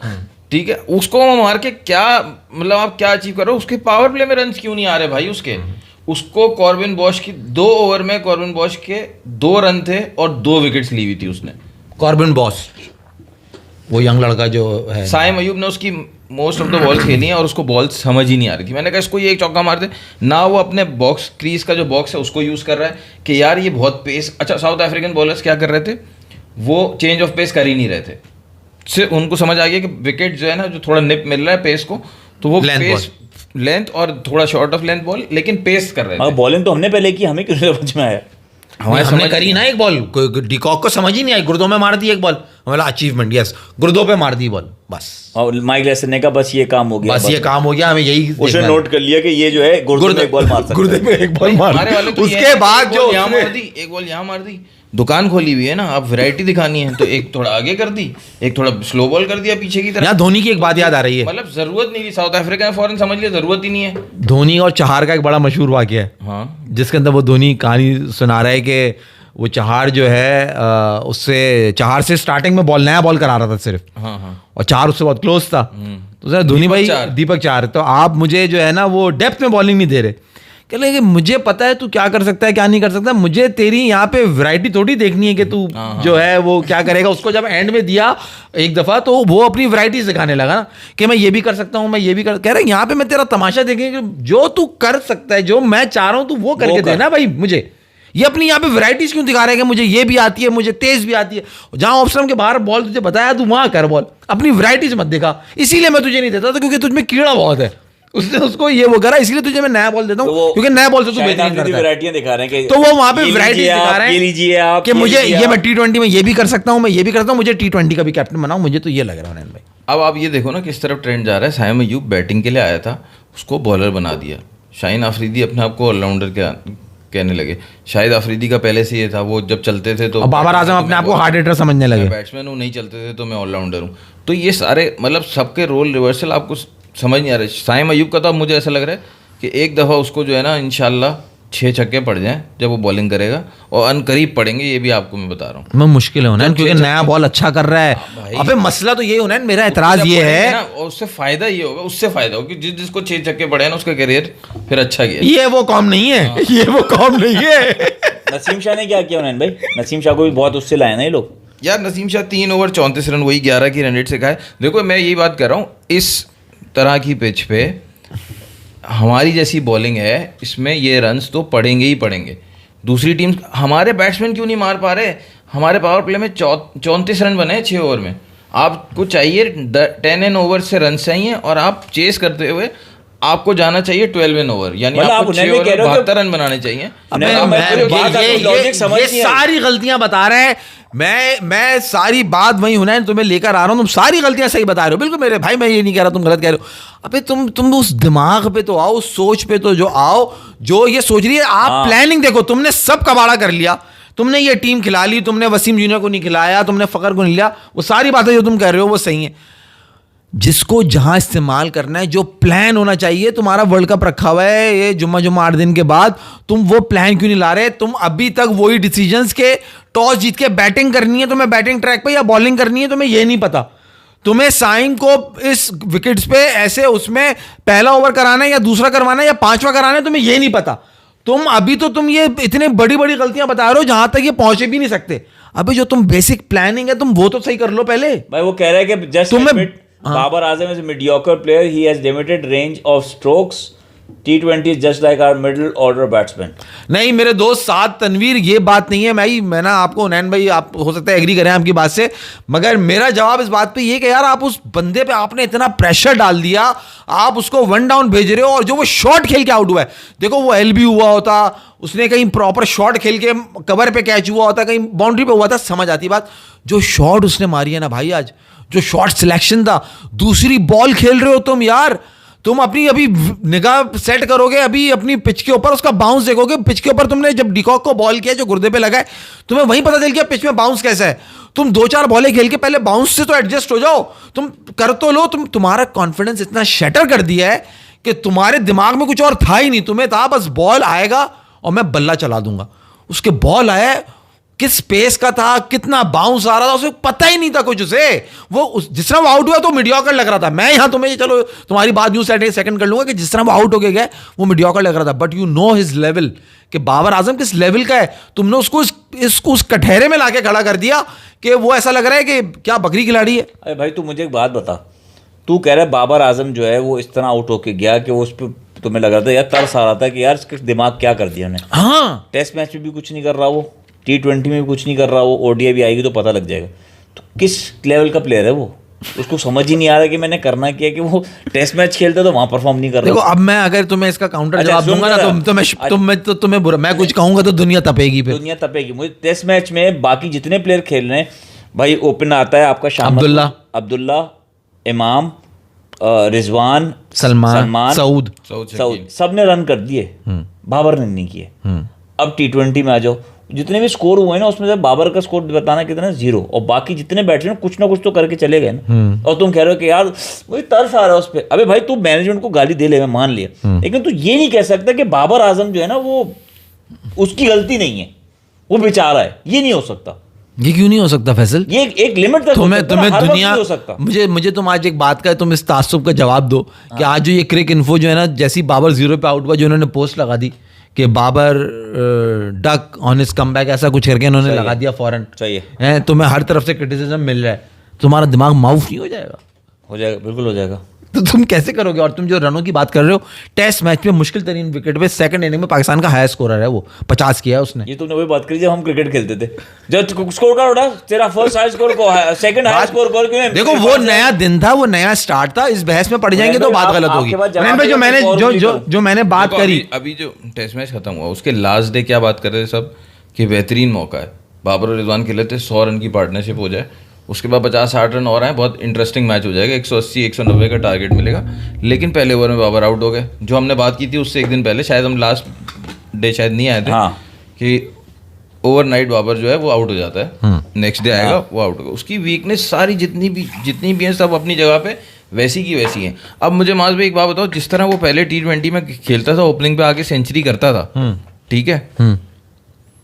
S1: ठीक है, उसको मार के क्या मतलब आप क्या अचीव कर रहे हो? उसके पावर प्ले में रन क्यों नहीं आ रहे भाई उसके? उसको कॉर्बिन बॉश की 2 ओवर में कॉर्बिन बॉश के 2 रन थे और 2 विकेट्स ली हुई थी उसने।
S2: कॉर्बिन बॉस, वो यंग लड़का जो है,
S1: साइम अयूब ने उसकी मोस्ट ऑफ द बॉल खेली है और उसको बॉल समझ ही नहीं आ रही थी। मैंने कहा इसको ये एक चौका मार दे ना, वो अपने बॉक्स क्रीज का जो बॉक्स है उसको यूज कर रहा है कि यार ये बहुत पेस। अच्छा, साउथ अफ्रीकन बॉलर्स क्या कर रहे थे, वो चेंज ऑफ पेस कर ही नहीं रहे थे। सिर्फ उनको समझ आ गया कि विकेट जो है ना, जो थोड़ा निप मिल रहा है पेस को, तो वो पेस लेंथ और थोड़ा शॉर्ट ऑफ लेंथ बॉल, लेकिन पेस कर रहे थे।
S3: बॉलिंग तो हमने पहले की, हमें क्यों समझ में आया?
S2: हमने करी ना एक बॉल, डिकॉक को समझ ही नहीं आई, गुर्दों में मार दी एक बॉल, हमारा अचीवमेंट, यस, गुर्दों पे मार दी बॉल, बस।
S3: और माइक लेसन ने कहा बस ये काम हो गया,
S2: बस ये काम हो गया, हमें यही
S3: उसने नोट कर लिया कि ये जो है गुर्दे में एक बॉल मार सकता है।
S2: गुर्दे में एक बॉल मार,
S1: हमारे वाले तो
S2: उसके बाद जो
S1: यहाँ मार दी, एक बॉल यहाँ मार दी। दुकान खोली हुई है ना, आप वैरायटी दिखानी है तो एक थोड़ा आगे कर दी, एक थोड़ा स्लो बॉल कर दिया पीछे की तरफ।
S2: यहाँ धोनी की एक बात याद आ रही है,
S1: मतलब जरूरत नहीं थी, साउथ अफ्रीका में फौरन समझ लिया जरूरत ही नहीं है।
S2: धोनी और चहार का एक बड़ा मशहूर वाकया है,
S1: हाँ,
S2: जिसके अंदर वो धोनी कहानी सुना रहा है कि वो चहार जो है उससे, चहार से स्टार्टिंग में नया बॉल करा रहा था सिर्फ,
S1: हाँ, हाँ,
S2: और चहार उससे बहुत क्लोज था। तो सर धोनी भाई, दीपक चहार, तो आप मुझे जो है ना वो डेप्थ में बॉलिंग नहीं दे रहे। कह रहे कि मुझे पता है तू क्या कर सकता है क्या नहीं कर सकता, मुझे तेरी यहाँ पे वैरायटी थोड़ी देखनी है कि तू जो है वो क्या करेगा। उसको जब एंड में दिया एक दफा, तो वो अपनी वैरायटी दिखाने लगा ना कि मैं ये भी कर सकता हूँ, मैं ये भी कर, कह रहे यहाँ पे मैं तेरा तमाशा देखेंगे, जो तू कर सकता है, जो मैं चाह रहा हूँ तू वो करके देना भाई मुझे। ये अपनी यहाँ पे वैरायटीज क्यों दिखा रहे हैं कि मुझे ये भी आती है, मुझे तेज भी आती है, जहां ऑप्शन के बाहर बॉल तुझे बताया तू वहां कर बॉल, अपनी वैरायटीज मत दिखा। इसीलिए मैं तुझे नहीं देता था क्योंकि तुझमें कीड़ा बहुत है, उसने उसको ये वो करा, इसलिए तुझे मैं नया बॉल देता हूँ क्योंकि नया बॉल से तू बेहतरीन करता है।
S3: वैरायटियां दिखा रहे हैं कि
S2: तो वो वहां पे वैरायटी दिखा रहे
S3: ये लीजिए आप
S2: कि मुझे ये मैं T20 में ये भी कर सकता हूँ, मैं ये भी करता हूँ, मुझे T20 का भी कैप्टन बनाओ, मुझे तो ये लग रहा है भाई।
S1: अब आप ये देखो ना किस तरफ ट्रेंड जा रहा है। साइम अयूब बैटिंग के लिए आया था, उसको बॉलर बना दिया। शाहिन अफरीदी अपने आप को ऑलराउंडर कहने लगे। शाहिद अफरीदी का पहले से ये था, वो जब चलते थे तो
S2: बाबर आजम अपने आप को हार्ड हिटर समझने लगे,
S1: बैट्समैन हूँ, नहीं चलते थे तो मैं ऑलराउंडर हूँ। तो ये सारे मतलब सबके रोल रिवर्सल आपको समझ नहीं आ रहे। साइम अयूब का तो अब मुझे ऐसा लग रहा है कि एक दफ़ा उसको जो है ना इंशाल्लाह 6 छक्के पड़ जाएं जब वो बॉलिंग करेगा, और अनकरीब पड़ेंगे, ये भी आपको मैं बता रहा हूँ।
S2: मैं मुश्किल है होना क्योंकि नया बॉल अच्छा कर रहा है। अबे मसला तो ये होना है, मेरा एतराज ये है
S1: ना, और उससे फायदा ये होगा, उससे फायदा होगा कि जिसको 6 छक्के पड़े हैं ना उसका करियर फिर अच्छा गया।
S2: ये वो कॉम नहीं है, ये वो कॉम नहीं है।
S3: नसीम शाह ने क्या किया उन्होंने भाई? नसीम शाह को भी बहुत उससे लाए ना ये लोग
S1: यार। नसीम शाह 3 ओवर 34 रन, वही 11 की रन रेट से खाए। देखो मैं यही बात कर रहा हूँ, इस तरह की पिच पे हमारी जैसी बॉलिंग है, इसमें ये रन्स तो पड़ेंगे ही पड़ेंगे। दूसरी टीम, हमारे बैट्समैन क्यों नहीं मार पा रहे? हमारे पावर प्ले में 34 रन बने हैं 6 ओवर में। आपको चाहिए 10 ओवर से रन चाहिए, और आप चेस करते हुए आपको जाना चाहिए 12 ओवर, यानी आपको 6 ओवर में 72 रन बनाने चाहिए।
S2: ये सारी गलतियां बता रहे हैं, मैं सारी बात वही हुनैन तुम्हें लेकर आ रहा हूं, तुम सारी गलतियां सही बता रहे हो। बिल्कुल मेरे भाई, मैं ये नहीं कह रहा तुम गलत कह रहे हो। अबे तुम उस दिमाग पे तो आओ, उस सोच पे तो जो आओ, जो ये सोच रही है आप। प्लानिंग देखो, तुमने सब कबाड़ा कर लिया, तुमने ये टीम खिला ली, तुमने वसीम जूनियर को नहीं खिलाया, तुमने फकर को नहीं लिया, वो सारी बातें जो तुम कह रहे हो वो सही है। जिसको जहां इस्तेमाल करना है, जो प्लान होना चाहिए, तुम्हारा वर्ल्ड कप रखा हुआ है ये जुम्मा 8 दिन के बाद, तुम वो प्लान क्यों नहीं ला रहे? तुम अभी तक वही डिसीजंस के, टॉस जीत के बैटिंग करनी है तुम्हें बैटिंग ट्रैक पे या बॉलिंग करनी है तुम्हें ये नहीं पता। तुम्हें साइम को इस विकेट्स पे ऐसे उसमें पहला ओवर कराना है या दूसरा करवाना है या 5वां कराना है, तुम्हें ये नहीं पता। तुम अभी तो तुम ये इतने बड़ी बड़ी गलतियां बता रहे हो जहां तक ये पहुंचे भी नहीं सकते। अभी जो तुम बेसिक प्लानिंग है तुम वो तो सही कर लो पहले।
S3: भाई वो कह रहा है कि जस्ट
S2: तुम्हें
S3: Babar Azam is mediocre player, he has limited range of strokes, T20 is just like our middle order batsman.
S2: नहीं मेरे दोस्त साथ तनवीर, ये बात नहीं है। मैं ना आपको हुनैन भाई, आप हो सकता है एग्री करें आपकी बात से, मगर मेरा जवाब इस बात पे ये कि यार आप उस बंदे पे आपने इतना प्रेशर डाल दिया, आप उसको 1 डाउन भेज रहे हो, और जो वो शॉट खेल के आउट हुआ है, देखो वो एलबी हुआ होता, उसने कहीं प्रॉपर शॉट खेल के कवर पे कैच हुआ होता, कहीं बाउंड्री पे हुआ था, समझ आती बात। जो शॉट उसने मारी है ना भाई, आज जो शॉट सिलेक्शन था, दूसरी बॉल खेल रहे हो तुम यार, तुम अपनी अभी निगाह सेट करोगे अभी अपनी पिच के ऊपर, उसका बाउंस देखोगे, पिच के ऊपर तुमने जब डिकॉक को बॉल किया जो गुर्दे पे लगा है, तुम्हें वहीं पता चल गया पिच में बाउंस कैसा है। तुम 2-4 बॉलें खेल के पहले बाउंस से तो एडजस्ट हो जाओ, तुम कर तो लो। तुम्हारा कॉन्फिडेंस इतना शटर कर दिया है कि तुम्हारे दिमाग में कुछ और था ही नहीं, तुम्हें था बस बॉल आएगा और मैं बल्ला चला दूंगा। उसके बॉल आया, किस स्पेस का था, कितना बाउंस आ रहा था, उसे पता ही नहीं था कुछ उसे। वो जिस तरह वो आउट हुआ तो मीडियोकर लग रहा था। मैं यहां तुम्हें चलो तुम्हारी बात यूं सेकंड कर लूंगा कि जिस तरह वो आउट हो गए वो मीडियोकर लग रहा था, but you know his level कि बाबर आजम किस लेवल का है। तुमने उसको उस कटहरे में लाके खड़ा कर दिया कि वो ऐसा लग रहा है कि क्या बकरी खिलाड़ी है।
S3: अरे भाई तू मुझे एक बात बता, तू कह रहा है बाबर आजम जो है वो इस तरह आउट होके गया कि वो उस पर तुम्हें लग रहा था यार, तरस आ रहा था कि यार इसके दिमाग क्या कर दिया उन्हें।
S2: हाँ,
S3: टेस्ट मैच में भी कुछ नहीं कर रहा वो, T20 में भी कुछ नहीं कर रहा वो, ODI भी आएगी तो पता लग जाएगा। तो किस लेवल का प्लेयर है वो, उसको समझ ही नहीं आ रहा कि मैंने करना क्या, कि वो टेस्ट मैच खेलता तो वहां परफॉर्म नहीं कर रहा।
S2: देखो अब मैं अगर तुम्हें इसका काउंटर
S3: अच्छा,
S2: जवाब दूंगा ना तो तुम्हें बुरा, मैं कुछ कहूंगा तो दुनिया तपेगी फिर।
S3: दुनिया तपेगी। मुझे टेस्ट मैच में बाकी जितने प्लेयर खेल रहे हैं भाई, ओपन आता है आपका शाम, अब्दुल्ला, इमाम, रिजवान,
S2: सलमान, सऊद,
S3: सब ने रन कर दिए, बाबर ने नहीं किए। अब T20 में आ जाओ, जितने भी स्कोर हुए ना उसमें से बाबर का स्कोर बताना कितना, 0, और बाकी जितने बैट्समैन कुछ ना कुछ तो करके चले गए ना। और तुम कह रहे हो कि यार मुझे तरस आ रहा है उस पर। अबे भाई तू मैनेजमेंट को गाली दे ले, मैं मान लिया, लेकिन तू ये नहीं कह सकता कि बाबर आजम जो है ना वो उसकी गलती नहीं है, वो बेचारा है। ये नहीं हो सकता।
S2: ये क्यों नहीं हो सकता फैसल?
S3: ये एक लिमिट तक
S2: तुम्हें दुनिया
S3: हो सकता।
S2: मुझे तुम आज एक बात का तुम इस तासुब का जवाब दो कि आज जो ये क्रिक इन्फो जो है ना, जैसी बाबर 0 पे आउट हुआ, जो उन्होंने पोस्ट लगा दी कि Babar duck on his comeback, ऐसा कुछ करके उन्होंने लगा दिया फौरन।
S3: चाहिए
S2: तुम्हें हर तरफ से क्रिटिसिज्म मिल रहा है, तुम्हारा दिमाग माउफ नहीं हो जाएगा?
S3: हो जाएगा, बिल्कुल हो जाएगा।
S2: तो तुम कैसे करोगे? और तुम जो रनों की बात कर रहे हो, टेस्ट मैच में मुश्किल तरीन विकेट पे सेकंड इनिंग में पाकिस्तान का हाईएस्ट स्कोरर है, वो 50 किया है उसने।
S3: ये तुमने वही बात करी जब हम क्रिकेट खेलते थे, जब स्कोर कार्ड उठा तेरा फर्स्ट हाई स्कोर को सेकंड हाई स्कोर कर क्यों?
S2: देखो वो नया दिन था, वो नया स्टार्ट था। इस बहस में पड़ जाएंगे तो बात गलत होगी। जो मैंने बात करी,
S1: अभी जो टेस्ट मैच खत्म हुआ उसके लास्ट डे क्या बात कर रहे थे सब कि बेहतरीन मौका है, बाबर और रिजवान खेले थे, 100 रन की पार्टनरशिप हो जाए, उसके बाद 50-60 रन और आए, बहुत इंटरेस्टिंग मैच हो जाएगा, 180-190 का टारगेट मिलेगा। लेकिन पहले ओवर में बाबर आउट हो गए। जो हमने बात की थी उससे एक दिन पहले, शायद हम लास्ट डे शायद नहीं आए थे,
S3: हाँ।
S1: कि ओवरनाइट बाबर जो है वो आउट हो जाता है, नेक्स्ट डे आएगा वो आउट होगा। उसकी वीकनेस सारी जितनी भी हैं सब अपनी जगह पे वैसी की वैसी हैं। अब मुझे माज भाई एक बात बताओ, जिस तरह वो पहले T20 में खेलता था, ओपनिंग पे आके सेंचुरी करता था, ठीक है,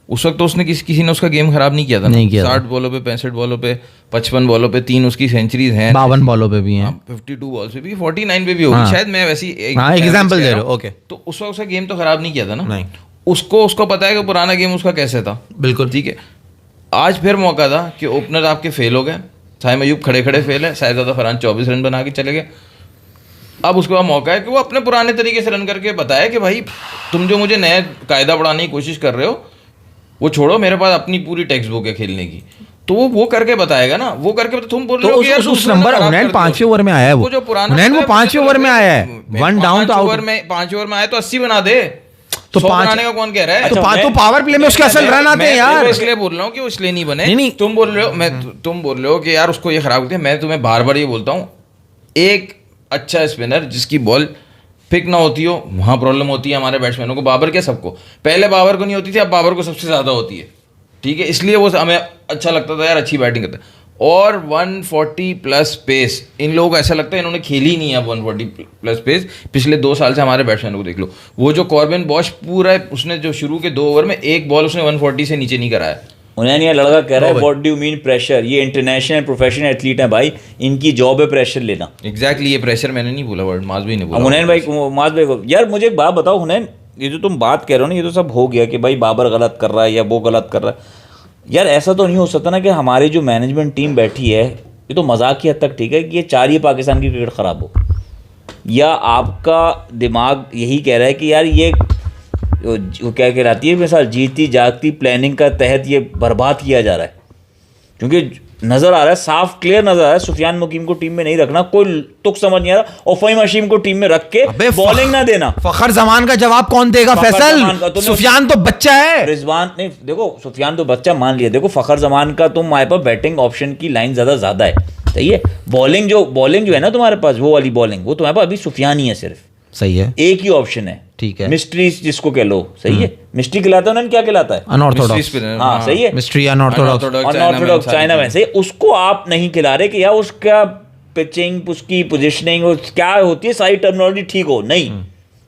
S1: उस वक्त तो उसने किसी ने उसका गेम खराब नहीं किया था, नहीं किया। 60 बॉलों पे, 65 बॉलों पे, 55 बॉलों पे 3 उसकी सेंचुरीज हैं,
S2: 52 बॉलों पे भी हैं,
S1: 52 बॉल्स पे भी, 49 पे भी होगी शायद, मैं वैसी
S2: एग्जांपल दे रहा हूं। ओके,
S1: तो उस वक्त उसका गेम तो खराब नहीं किया था ना, नहीं। उसको पता है कि पुराना गेम उसका कैसे था, बिल्कुल ठीक है। आज फिर मौका था कि ओपनर आपके फेल हो गए, साइम अयूब खड़े फेल है, शायद फरहान 24 रन बना के चले गए। अब उसके बाद मौका है कि वो अपने पुराने तरीके से रन करके बताया कि भाई तुम जो मुझे नया कायदा बढ़ाने की कोशिश कर रहे हो वो छोड़ो, मेरे पास अपनी पूरी टेक्स्ट बुक है खेलने की। तो वो करके बताएगा ना, वो करके तुम बोल रहे हो कि यार उस नंबर
S2: हुनैन 5वें ओवर में आया है, वो जो पुराना हुनैन वो 5वें ओवर में आया है, 1 डाउन तो आउट में
S1: 5 ओवर में आया तो 80 बना दे, तो
S2: 100 बनाने
S1: का कौन कह रहा है?
S2: तो पावर प्ले में उसके असल रन आते हैं यार।
S1: इसलिए बोल रहा हूँ कि वो इसलिए नहीं बने। नहीं तुम बोल रहे हो कि यार उसको ये खराब होती है। मैं तुम्हें बार बार ये बोलता हूँ, एक अच्छा स्पिनर जिसकी बॉल पिक ना होती हो वहाँ प्रॉब्लम होती है हमारे बैट्समैनों को। बाबर क्या, सबको, पहले बाबर को नहीं होती थी, अब बाबर को सबसे ज़्यादा होती है, ठीक है। इसलिए वो हमें अच्छा लगता था यार, अच्छी बैटिंग करता है। और 140 प्लस पेस, इन लोगों को ऐसा लगता है इन्होंने खेली ही नहीं है 140 प्लस पेस। पिछले 2 साल से हमारे बैट्समैनों को देख लो, वो जो कॉर्बिन बॉश पूरा उसने जो शुरू के 2 ओवर में एक बॉल उसने 140 से नीचे नहीं कराया।
S3: उन्हें ये लड़का कह रहा है what do you mean pressure, ये इंटरनेशनल प्रोफेशनल एथलीट है भाई, इनकी जॉब है प्रेशर लेना।
S1: एग्जैक्टली, ये प्रेशर मैंने नहीं बोला, वर्ड माज भाई ने बोला।
S3: हुनैन भाई, माज भाई को यार मुझे एक बात बताओ हुनैन, ये जो तुम बात कह रहे हो ना, ये तो सब हो गया कि भाई बाबर गलत कर रहा है या वो गलत कर रहा है। यार ऐसा तो नहीं हो सकता ना कि हमारी जो मैनेजमेंट टीम बैठी है ये तो मजाक की हद तक ठीक है कि ये 4 ही पाकिस्तान की क्रिकेट ख़राब हो, या आपका दिमाग यही कह रहा है कि यार ये वो क्या कहलाती है मिसाल जीती जागती प्लानिंग का तहत ये बर्बाद किया जा रहा है, क्योंकि नज़र आ रहा है, साफ क्लियर नज़र आ रहा है सुफियान मुकीम को टीम में नहीं रखना, कोई तुक समझ नहीं आ रहा, और फ़हीम हशीम को टीम में रख के बॉलिंग ना देना।
S2: फखर जमान का जवाब कौन देगा फैसल? सुफियान तो बच्चा है।
S3: रिजवान नहीं, देखो सुफियान तो बच्चा मान लिया, देखो फखर जमान का तुम्हारे पास बैटिंग ऑप्शन की लाइन ज़्यादा है, सही है। बॉलिंग जो है ना तुम्हारे पास, वो वाली बॉलिंग वो तुम्हारे पास अभी सुफियान ही है, सिर्फ
S2: सही है,
S3: एक ही ऑप्शन है,
S2: ठीक है।
S3: मिस्ट्री जिसको कह लो, सही है, मिस्ट्री खिलाता है ना, क्या खिलाता है,
S2: अनऑर्थोडॉक्स,
S3: हाँ सही है,
S2: मिस्ट्री अनऑर्थोडॉक्स
S3: चाइना में, सही। उसको आप नहीं खिला रहे कि यार उसका पिचिंग, उसकी पोजिशनिंग क्या होती है, सारी टर्मिनोलॉजी ठीक हो, नहीं,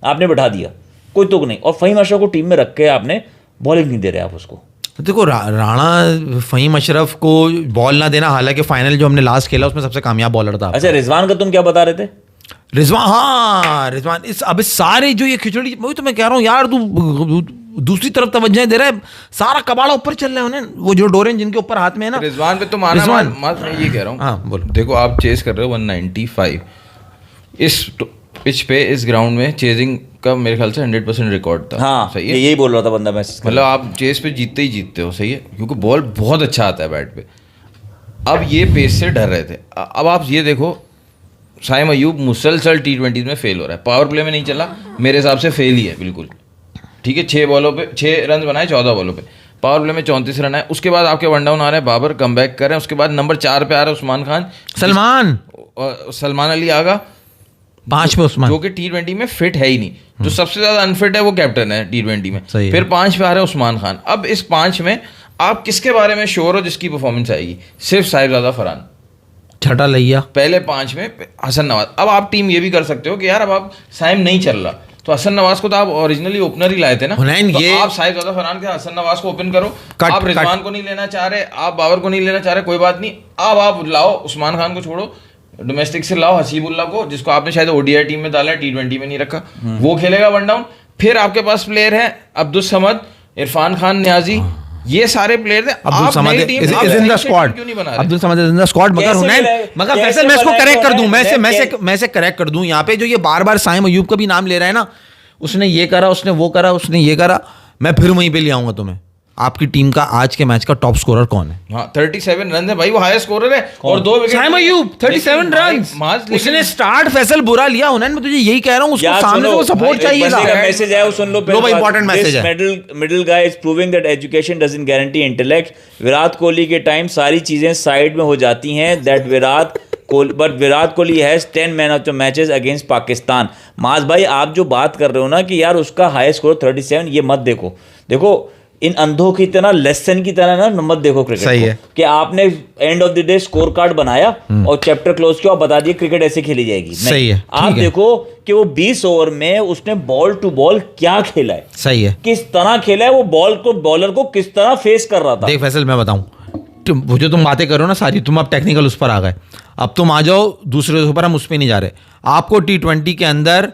S3: आपने बैठा दिया, कोई तुक नहीं, और फ़हीम अशरफ को टीम में रख के आपने बॉलिंग नहीं दे रहे आप उसको।
S2: देखो राणा फ़हीम अशरफ को बॉल ना देना, हालांकि फाइनल जो हमने लास्ट खेला उसमें सबसे कामयाब बॉलर था।
S3: अच्छा रिजवान का तुम क्या बता रहे थे?
S2: रिजवान, हाँ रिजवान, अब सारे जो ये खिचड़ी, वही तो मैं कह रहा हूँ यार, तू दूसरी तरफ तवज्जो दे रहा है, सारा कबाड़ा ऊपर चल रहा है उन्हें, वो जो डोरेन जिनके ऊपर हाथ में है ना,
S1: रिजवान पे तो माना मैं ये कह रहा हूँ,
S2: हाँ बोलो।
S1: देखो आप चेस कर रहे हो 195, इस पिच पे इस ग्राउंड में चेजिंग का मेरे ख्याल से 100% रिकॉर्ड था।
S3: हाँ
S1: सही है,
S3: यही बोल रहा था बंदा, मैं
S1: मतलब आप चेस पे जीतते ही जीतते हो, सही है, क्योंकि बॉल बहुत अच्छा आता है बैट पे। अब ये पेस से डर रहे थे, अब आप ये देखो साइम अयूब मुसलसल T20 में फेल हो रहा है, पावर प्ले में नहीं चला, मेरे हिसाब से फेल ही है बिल्कुल, ठीक है। 6 बॉलों पे 6 रन बनाए 14 बॉलों पे, पावर प्ले में 34 रन है। उसके बाद आपके वन डाउन आ रहे हैं, बाबर कम बैक कर रहे हैं, उसके बाद नंबर 4 पे आ रहा है उस्मान खान, सलमान अली आगा,
S2: 5 पे उस्मान,
S1: जो कि T20 में फिट है ही नहीं, जो सबसे ज्यादा अनफिट है वो कैप्टन है T20 में,
S2: सही है।
S1: फिर 5 पे आ रहे हैं उस्मान खान। अब इस 5 में आप किसके बारे में श्योर हो जिसकी परफॉर्मेंस आएगी? सिर्फ साहिबजादा फरहान,
S2: छठा लैया,
S1: पहले 5 में हसन नवाज। अब आप टीम ये भी कर सकते हो कि यार अब आप साइम नहीं चल रहा तो हसन नवाज को तो आप ओरिजिनली ओपनर ही लाए थे ना, तो
S2: ये
S1: आप साहिबजादा फरहान के हसन नवाज को ओपन करो। आप रिजवान को नहीं लेना चाह रहे, आप बाबर को नहीं लेना चाह रहे, कोई बात नहीं, अब आप लाओ उस्मान खान को, छोड़ो डोमेस्टिक से लाओ हसीबुल्लाह को, जिसको आपने शायद ओडीआई टीम में डाला है, T20 में नहीं रखा, वो खेलेगा वन डाउन। फिर आपके पास प्लेयर है अब्दुल समद, इरफान खान न्याजी, ये सारे प्लेयर थे।
S2: Abdul Samad is in the squad, Abdul Samad is in the squad, मगर फैसल मैं इसको करेक्ट कर दूं, मैं से करेक्ट कर दूं, यहाँ पे जो ये बार बार साइम अयूब का भी नाम ले रहा है ना, उसने ये करा, उसने वो करा, उसने ये करा, मैं फिर वहीं पे ले आऊंगा तुम्हें। आपकी टीम का आज के मैच का टॉप स्कोरर कौन है?
S1: हाँ 37 रन है भाई, वो हाईएस्ट स्कोरर है, और 2 विकेट
S2: साइम अयूब 37 रन, उसने स्टार्ट फैसल बुरा लिया उन्होंने, मैं तुझे यही कह रहा हूं, उसको सामने से वो सपोर्ट चाहिए था।
S3: मैसेज है वो सुन लो,
S2: भाई इंपॉर्टेंट मैसेज है।
S3: Middle guy is proving that education doesn't guarantee intellect. Virat Kohli के टाइम सारी चीजें साइड में हो जाती हैं, that Virat Kohli has 10 man of the matches against Pakistan. माज भाई आप जो बात कर रहे हो ना कि यार उसका हाईएस्ट स्कोर 37, ये मत देखो इन अंधों की तरह, लेसन की तरह ना मत देखो क्रिकेट
S2: सही है
S3: कि आपने end of the day score card बनाया और चैप्टर क्लोज किया और बता दिए क्रिकेट ऐसे खेली जाएगी।
S2: सही है,
S3: आप देखो कि वो 20 ओवर में उसने बॉल टू बॉल क्या खेला है,
S2: सही है,
S3: किस तरह खेला है, वो बॉलर को किस तरह फेस कर रहा था।
S2: देख फैसल मैं बताऊं, वो जो तुम बातें करो ना सारी, तुम अब टेक्निकल उस पर आ गए, अब तुम आ जाओ दूसरे ऊपर, हम उस पर नहीं जा रहे। आपको T20 के अंदर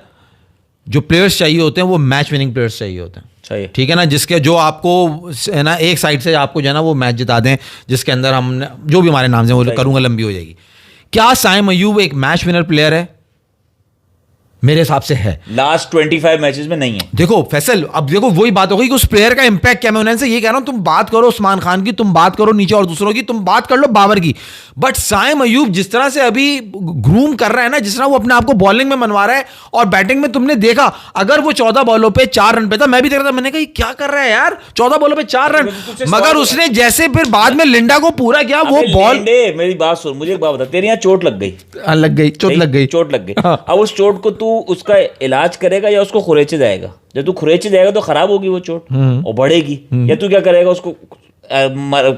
S2: जो प्लेयर्स चाहिए होते हैं वो मैच विनिंग प्लेयर्स चाहिए होते हैं,
S3: सही है,
S2: ठीक है ना, जिसके जो आपको है ना एक साइड से आपको जो है ना वो मैच जिता दें, जिसके अंदर हम जो भी हमारे नाम से वो करूंगा लंबी हो जाएगी। क्या साइम अयूब एक मैच विनर प्लेयर है? मेरे हिसाब से है,
S3: लास्ट 25 मैचेस में नहीं है।
S2: देखो फैसल, अब देखो वही बात हो गई कि उस प्लेयर का इंपैक्ट क्या। मैं उन्हें ये कह रहा हूं, तुम बात करो उस्मान खान की, तुम बात करो नीचे और दूसरों की, तुम बात कर लो बाबर की, बट साइम अयूब जिस तरह से अभी ग्रूम कर रहा है ना, जिस तरह वो अपने आप को बॉलिंग में मनवा रहा है और बैटिंग में, तुमने देखा अगर वो 14 बॉलों पे 4 रन पे था, मैं भी देख रहा था, मैंने कहा क्या कर रहा है यार, 14 बॉलों पे 4 रन, मगर उसने जैसे फिर बाद में लिंडा को पूरा किया, वो बॉल,
S3: मेरी बात सुन, मुझे एक बात बता, तेरे यहाँ चोट लग गई,
S2: चोट लग गई,
S3: अब उस चोट को तू उसका इलाज करेगा या उसको खुरेचे जाएगा? जब तू खुरेचे जाएगा तो खराब होगी वो चोट और बढ़ेगी, या तू क्या करेगा, उसको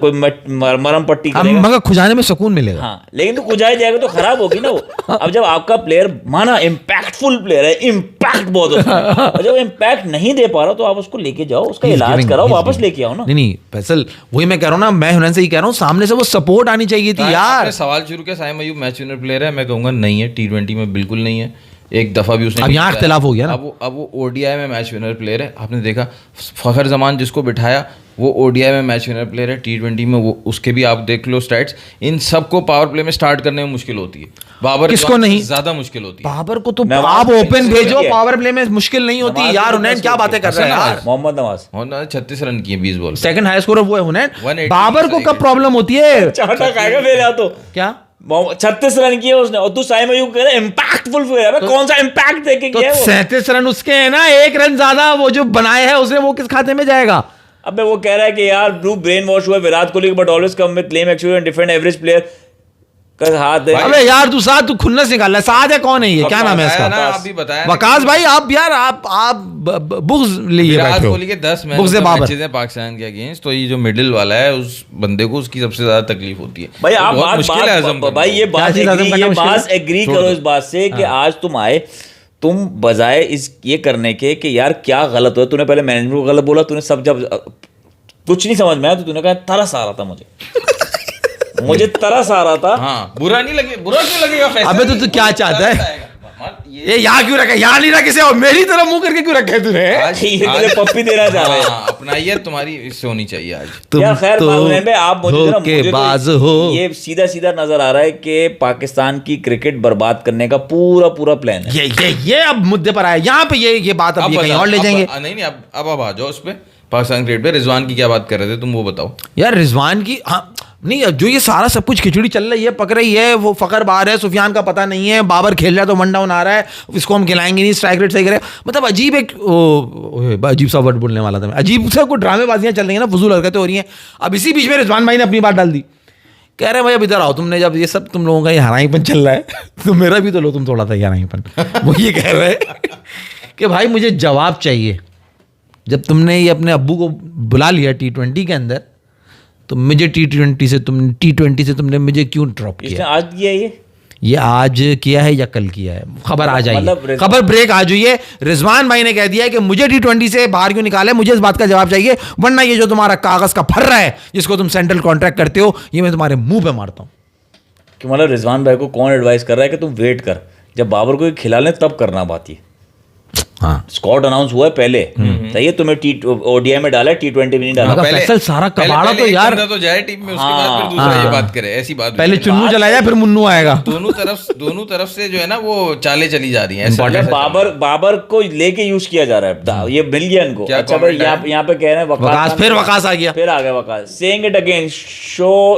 S3: कोई मरम पट्टी करेगा,
S2: मगर खुजाने में सुकून मिलेगा।
S3: हाँ, लेकिन तो खुजाई जाएगा तो खराब होगी ना वो। अब जब आपका प्लेयर माना इम्पैक्टफुल प्लेयर है, इम्पैक्ट बहुत होता है, और जब इम्पैक्ट नहीं दे पा रहा तो आप उसको लेके जाओ, उसका इलाज कराओ, वापस लेके आओ ना।
S2: नहीं फैसल, वही मैं कह रहा हूँ ना, मैं हुनैन से ही कह रहा हूँ, सामने से वो सपोर्ट आनी चाहिए थी यार।
S1: सवाल शुरू किया Saim Ayub match winner player है, मैं कहूंगा नहीं है, T20 में बिल्कुल नहीं है, एक दफा भी उसने,
S2: अब यहाँ इख्तिलाफ हो गया ना,
S1: अब वो ODI में मैच विनर प्लेयर है। आपने देखा फखर जमान जिसको बिठाया वो ओडीआई में मैच विनर प्लेयर है, T20 में वो, उसके भी आप देख लो स्टैट्स, इन सबको पावर प्ले में स्टार्ट करने में मुश्किल होती है। बाबर
S2: किसको नहीं?
S1: ज्यादा मुश्किल होती है।
S2: बाबर को तो
S3: नवाज
S2: आप
S3: ने
S2: ओपन
S3: कितने
S2: भेजो,
S3: किया?
S2: पावर प्ले में मुश्किल नहीं होती
S3: नवाज
S2: यार।
S3: ने
S2: हुनैन
S3: कितने
S2: क्या
S3: स्कोर
S2: बातें कर
S3: किए?
S2: रहे हैं यार।
S3: मोहम्मद नवाज
S1: उन्होंने 36 रन किए 20 बॉल।
S2: सेकंड हाईएस्ट स्कोर वो है हुनैन।
S1: 180
S2: बाबर को कब प्रॉब्लम होती है?
S3: चाटा खाएगा मेरा तो।
S2: क्या
S3: 36 रन किए उसने, और तू साइम अयूब कह रहा है इम्पैक्टफुल प्लेयर है। कौन सा इम्पैक्ट देके
S2: तो
S3: किया है वो?
S2: 37 रन उसके हैं ना, 1 रन ज्यादा वो जो बनाए हैं उसने, वो किस खाते में जाएगा?
S3: अबे वो कह रहा है कि यार ब्रू ब्रेन वॉश हुआ Virat Kohli, but always come with claim actually and different average player का हाथ है।
S2: अबे यार तू साथ तू खुन्नस निकाल रहा है। साथ है कौन है ये? क्या नाम है
S1: बताया
S2: इसका?
S1: ना, आप भी बताया ना
S2: वकास
S1: कि
S2: भाई आप यार आप बुग्ज लिए
S1: विराट
S2: बैठे हो।
S1: कोहली के 10
S2: बुग्ज बाबर।
S1: मैचेस हैं पाकिस्तान के अगेंस्ट, तो ये जो मिडिल वाला है उस बंदे को उसकी सबसे ज्यादा तकलीफ होती है।
S3: भाई
S1: तो
S3: आप
S1: बहुत मुश्किल है हजम करना।
S3: भाई ये
S2: क्या
S3: बात
S2: चीज़ हजम करना मुश्किल है?
S3: एग्री करो इस बात से कि आज तुम आए, तुम बजाय इस ये करने के कि यार क्या गलत हुआ, तूने पहले मैनेजमेंट को गलत बोला, तूने सब जब कुछ नहीं समझ में आया तो तूने कहा तरस आ रहा था मुझे तरस आ रहा था।
S1: हाँ, बुरा नहीं लगे, बुरा क्यों लगेगा फैसला?
S2: अबे तो तू क्या चाहता है? ये यहाँ क्यों रखा? यहाँ नहीं रखे और मेरी तरफ मुंह करके क्यों रखे तूने?
S3: ये तुझे पप्पी देना चाह रहे हैं।
S1: हाँ, अपना ये तुम्हारी इससे होनी चाहिए आज।
S2: तुम
S3: यार खैर
S2: तो
S3: हुनैन भाई, आप मुझे ना
S2: धोखेबाज
S3: मुझे तो
S2: हो।
S3: ये सीधा सीधा नजर आ रहा है कि पाकिस्तान की क्रिकेट बर्बाद करने का पूरा पूरा प्लान है।
S2: ये अब मुद्दे पर आया यहाँ पे, ये बात अब ये कहीं और ले जाएंगे।
S1: नहीं नहीं, अब आ जाओ उस पे, पाकिस्तान क्रिकेट पे। रिजवान की क्या बात कर रहे थे तुम, वो बताओ
S2: यार रिजवान की, हाँ नहीं, जो ये सारा सब कुछ खिचड़ी चल रही है, पक रही है, वो फकर बाहर है, सुफियान का पता नहीं है, बाबर खेल रहा है तो वन डाउन आ रहा है, इसको हम खिलाएंगे नहीं, स्ट्राइक रेट सही करे, मतलब अजीब एक अजीब सा वर्ड बोलने वाला था मैं, अजीब सा कोई ड्रामेबाजियां चल रही है ना, फजूल हरकतें हो रही हैं। अब इसी बीच में रिजवान भाई ने अपनी बात डाल दी, कह रहे हैं भाई अब इधर आओ, तुमने जब ये सब तुम लोगों का ये हराईपन चल रहा है तो मेरा भी तो लो तुम थोड़ा सा हराईपन। वो ये कह रहे हैं कि भाई मुझे जवाब चाहिए, जब तुमने ये अपने अब्बू को बुला लिया T20 के अंदर, तो मुझे T20 से तुमने मुझे क्यों ड्रॉप
S3: इसने
S2: किया?
S3: आज किया
S2: ये आज किया है या कल किया है? खबर आ जाइए,
S3: मतलब
S2: खबर ब्रेक आ जाइए। रिजवान भाई ने कह दिया है कि मुझे T20 से बाहर क्यों निकाले, मुझे इस बात का जवाब चाहिए, वरना ये जो तुम्हारा कागज का फर्रा है जिसको तुम सेंट्रल कॉन्ट्रैक्ट करते हो, ये मैं तुम्हारे मुंह पे मारता हूँ।
S3: कि मतलब रिजवान भाई को कौन एडवाइस कर रहा है कि तुम वेट कर, जब बाबर को खिला लें तब करना बात ये।
S2: हाँ,
S3: स्क्वाड अनाउंस हुआ है पहले, सही है, तुम्हें ओडीआई में डाला है, T20 में नहीं डाला।
S2: मगर फैसल सारा कबाड़ा तो यार,
S1: एक बंदा तो जाए टीम में, उसके बाद फिर दूसरा ये बात करे, ऐसी बात
S2: पहले
S1: हुई है।
S2: चुन्नू चला जाए फिर मुन्नू आएगा।
S1: दोनों तरफ से जो है ना वो चालें चली जा रही हैं। ऐसा
S3: मतलब बाबर को लेके यूज किया जा रहा है, ये मिल गया इनको।
S1: क्या
S3: अच्छा भाई,
S1: comment है?
S3: यहाँ पे कह रहे हैं
S2: वकास, फिर वकास आ गया,
S3: फिर आ गया Waqas, saying it again,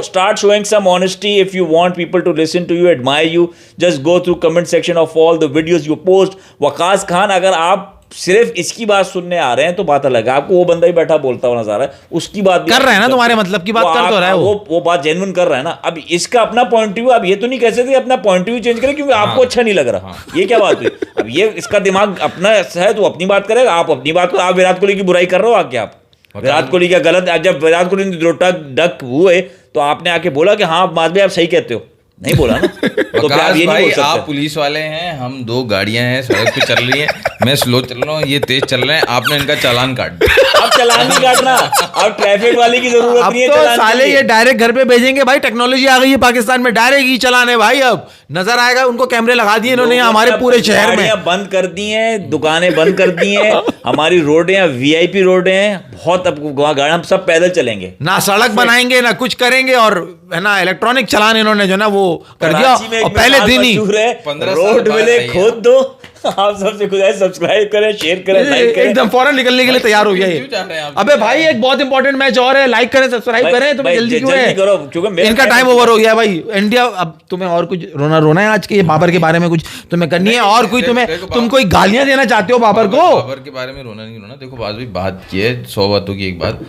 S3: start showing some honesty if you want people to listen to you, admire you, just go through comment section of all the videos you post। Waqas Khan, अगर आप सिर्फ इसकी बात सुनने आ रहे हैं तो बात अलग है, आपको वो बंदा ही बैठा बोलता हुआ नजर आ रहा है, उसकी बात भी
S2: कर रहा है ना, तुम्हारे मतलब की बात कर तो रहा है
S3: वो बात जेन्युइन कर रहा है ना। अब इसका अपना पॉइंट व्यू, अब ये तो नहीं कह सकते अपना पॉइंट व्यू चेंज करें क्योंकि आपको अच्छा नहीं लग रहा। ये क्या बात हुई? अब ये इसका दिमाग अपना है तो अपनी बात करेगा, आप अपनी बात को, आप विराट कोहली की बुराई कर रहे हो आके, आप विराट कोहली का गलत, जब विराट कोहली डक हुए तो आपने आके बोला कि हाँ माधवी आप सही कहते हो, नहीं बोला ना। तो फिर आप ये नहीं बोल सकते।
S1: आप पुलिस वाले हैं, हम 2 गाड़ियां हैं सड़क पे चल रही हैं, मैं स्लो चल रहा हूँ, ये तेज चल रहे हैं, आपने इनका चालान काट दिया।
S3: अब चालान नहीं काटना, अब ट्रैफिक वाले की जरूरत
S2: अब
S3: नहीं है
S2: तो
S3: चालान
S2: साले
S3: के लिए।
S2: ये डायरेक्ट घर पे भेजेंगे भाई, टेक्नोलॉजी आ गई है पाकिस्तान में, डायरेक्ट ही चलाने भाई, अब नजर आएगा, उनको कैमरे लगा दिए इन्होंने हमारे पूरे शहर में,
S3: गाड़ियां बंद कर दी हैं, दुकानें बंद कर दी हैं, हमारी रोडें VIP रोडें हैं बहुत, अब गाड़ी हम सब पैदल चलेंगे,
S2: ना सड़क बनाएंगे ना कुछ करेंगे, और है ना इलेक्ट्रॉनिक चलान इन्होंने जो ना वो कर दिया,
S3: कराची में एक
S2: और पहले
S3: मिसाल
S2: दिन ही
S3: मशहूर है,
S1: 15 साल
S3: रोड
S1: बाद
S3: मिले
S1: आई है।
S3: खोद दो। आप सबसे खुदा सब्सक्राइब करें, शेयर करें, लाइक करें।
S2: एकदम फौरन निकलने के लिए तैयार हो गया
S1: क्यों चाह रहे हैं
S2: ये।
S1: आप?
S2: अबे भाई एक बहुत इंपॉर्टेंट मैच और है, लाइक करें, सब्सक्राइब करें, तुम्हें जल्दी क्यों है?
S3: करो क्योंकि मेरा
S2: इनका टाइम ओवर हो गया भाई, इंडिया, अब तुम्हें और कुछ रोना है आज के ये बाबर के बारे में, कुछ तुम्हें करनी है और कोई तुम कोई गालियां देना चाहते हो बाबर को?
S1: बाबर के बारे में रोना नहीं रोना, देखो बात की है 100 बातों की एक बात,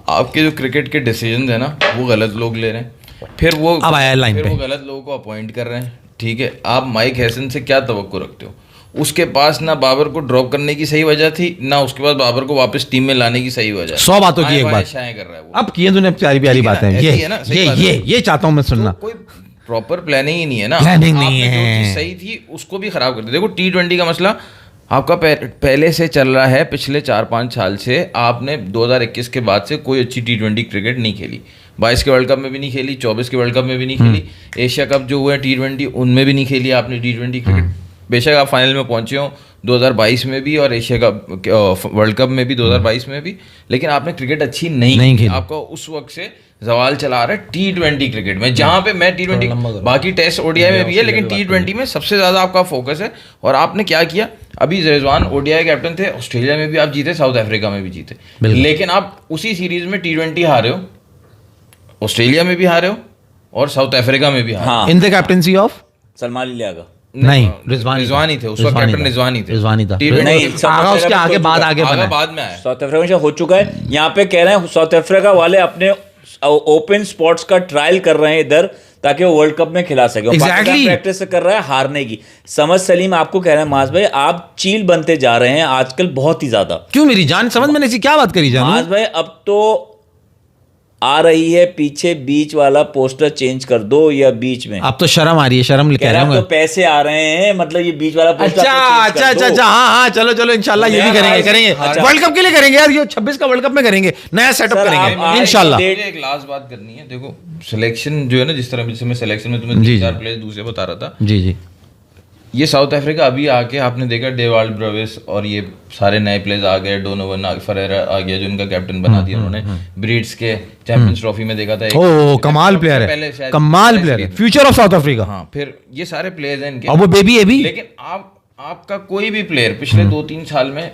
S1: आपके जो क्रिकेट के डिसीजन है ना वो गलत लोग ले रहे हैं, फिर वो
S2: अब आया लाइन पे,
S1: वो गलत लोगों को अपॉइंट कर रहे हैं, ठीक है। आप माइक हैसन से क्या तवक्को रखते हो? उसके पास ना बाबर को ड्रॉप करने की सही वजह थी, ना उसके बाद बाबर को वापस टीम में लाने की सही वजह।
S2: 100 बातों की एक बात
S1: शायद कर रहा है वो।
S2: अब किए तूने प्यारी प्यारी बातें, ये चाहता हूं मैं सुनना।
S1: कोई प्रॉपर प्लानिंग ही नहीं है ना,
S2: प्लानिंग नहीं
S1: आपने जो
S2: है,
S1: चीज़ सही थी उसको भी खराब कर दिया। देखो T20 का मसला आपका पहले से चल रहा है, पिछले 4-5 साल से आपने 2021 के बाद से कोई अच्छी T20 क्रिकेट नहीं खेली, 22 के वर्ल्ड कप में भी नहीं खेली, 24 के वर्ल्ड कप में भी नहीं खेली, एशिया कप जो हुए T20 उनमें भी नहीं खेली आपने T20 क्रिकेट। बेशक आप फाइनल में पहुंचे हो, 2022 में भी और एशिया कप वर्ल्ड कप में भी 2022 में भी, लेकिन आपने क्रिकेट अच्छी नहीं खेली। आपका उस वक्त से सवाल चला आ रहा है T20 क्रिकेट में, जहां पे मैं T20 बाकी टेस्ट ODI में भी है, लेकिन T20 में सबसे ज्यादा आपका फोकस है। और आपने क्या किया, अभी रिजवान ODI कैप्टन थे, ऑस्ट्रेलिया में भी आप जीते, साउथ अफ्रीका में भी जीते, लेकिन आप उसी सीरीज में T20 हारे हो, ऑस्ट्रेलिया में भी हारे हो और साउथ अफ्रीका में भी हारे।
S3: हाँ।
S2: In the captaincy of
S3: Salman लियागा
S2: नहीं,
S1: रिजवानी थे, उसका कैप्टन रिजवानी थे।
S2: रिजवानी था।
S3: नहीं,
S2: आगा उसके आगे बाद आगे बना
S1: बाद में आया।
S3: साउथ अफ्रीका में हो चुका है। यहाँ पे कह रहे हैं साउथ अफ्रीका वाले अपने ओपन स्पॉट्स का ट्रायल कर रहे हैं इधर, ताकि वो वर्ल्ड कप में खिला सके।
S2: Exactly.
S3: प्रैक्टिस कर रहा है हारने की। समझ सलीम आपको कह रहे हैं माज भाई, आप चील बनते जा रहे हैं आजकल बहुत ही ज्यादा।
S2: क्यों मेरी जान, समझ मैंने ऐसी क्या बात करी जान?
S3: माज भाई अब तो आ रही है पीछे बीच वाला पोस्टर चेंज कर दो, या बीच में
S2: अब तो शर्म आ रही है, शर्म कह रहा हूँ।
S3: तो पैसे आ रहे हैं, मतलब ये बीच वाला पोस्टर
S2: अच्छा, हाँ, चलो इंशाल्लाह ये भी करेंगे वर्ल्ड कप के लिए करेंगे यार, ये 26 का वर्ल्ड कप में करेंगे, नया सेटअप करेंगे इंशाल्लाह।
S1: एक लास्ट बात करनी है, देखो सिलेक्शन जो है ना, जिस तरह से मैं सिलेक्शन में तुम्हें 3-4 प्लेयर्स दूसरे बता रहा था,
S2: जी
S1: ये साउथ अफ्रीका अभी आके आपने देखा डेवाल्ड ब्रेविस और ये सारे नए प्लेयर्स आ गए, डोनोवन फरेरा आ गया जो इनका कैप्टन बना दिया उन्होंने। ब्रीड्स के चैंपियंस ट्रॉफी में देखा था,
S2: ओ कमाल प्लेयर है, कमाल प्लेयर है, फ्यूचर ऑफ साउथ अफ्रीका।
S1: हाँ, फिर ये सारे प्लेयर्स हैं इनके,
S2: और वो बेबी है भी।
S1: लेकिन आपका कोई भी प्लेयर पिछले 2-3 साल में,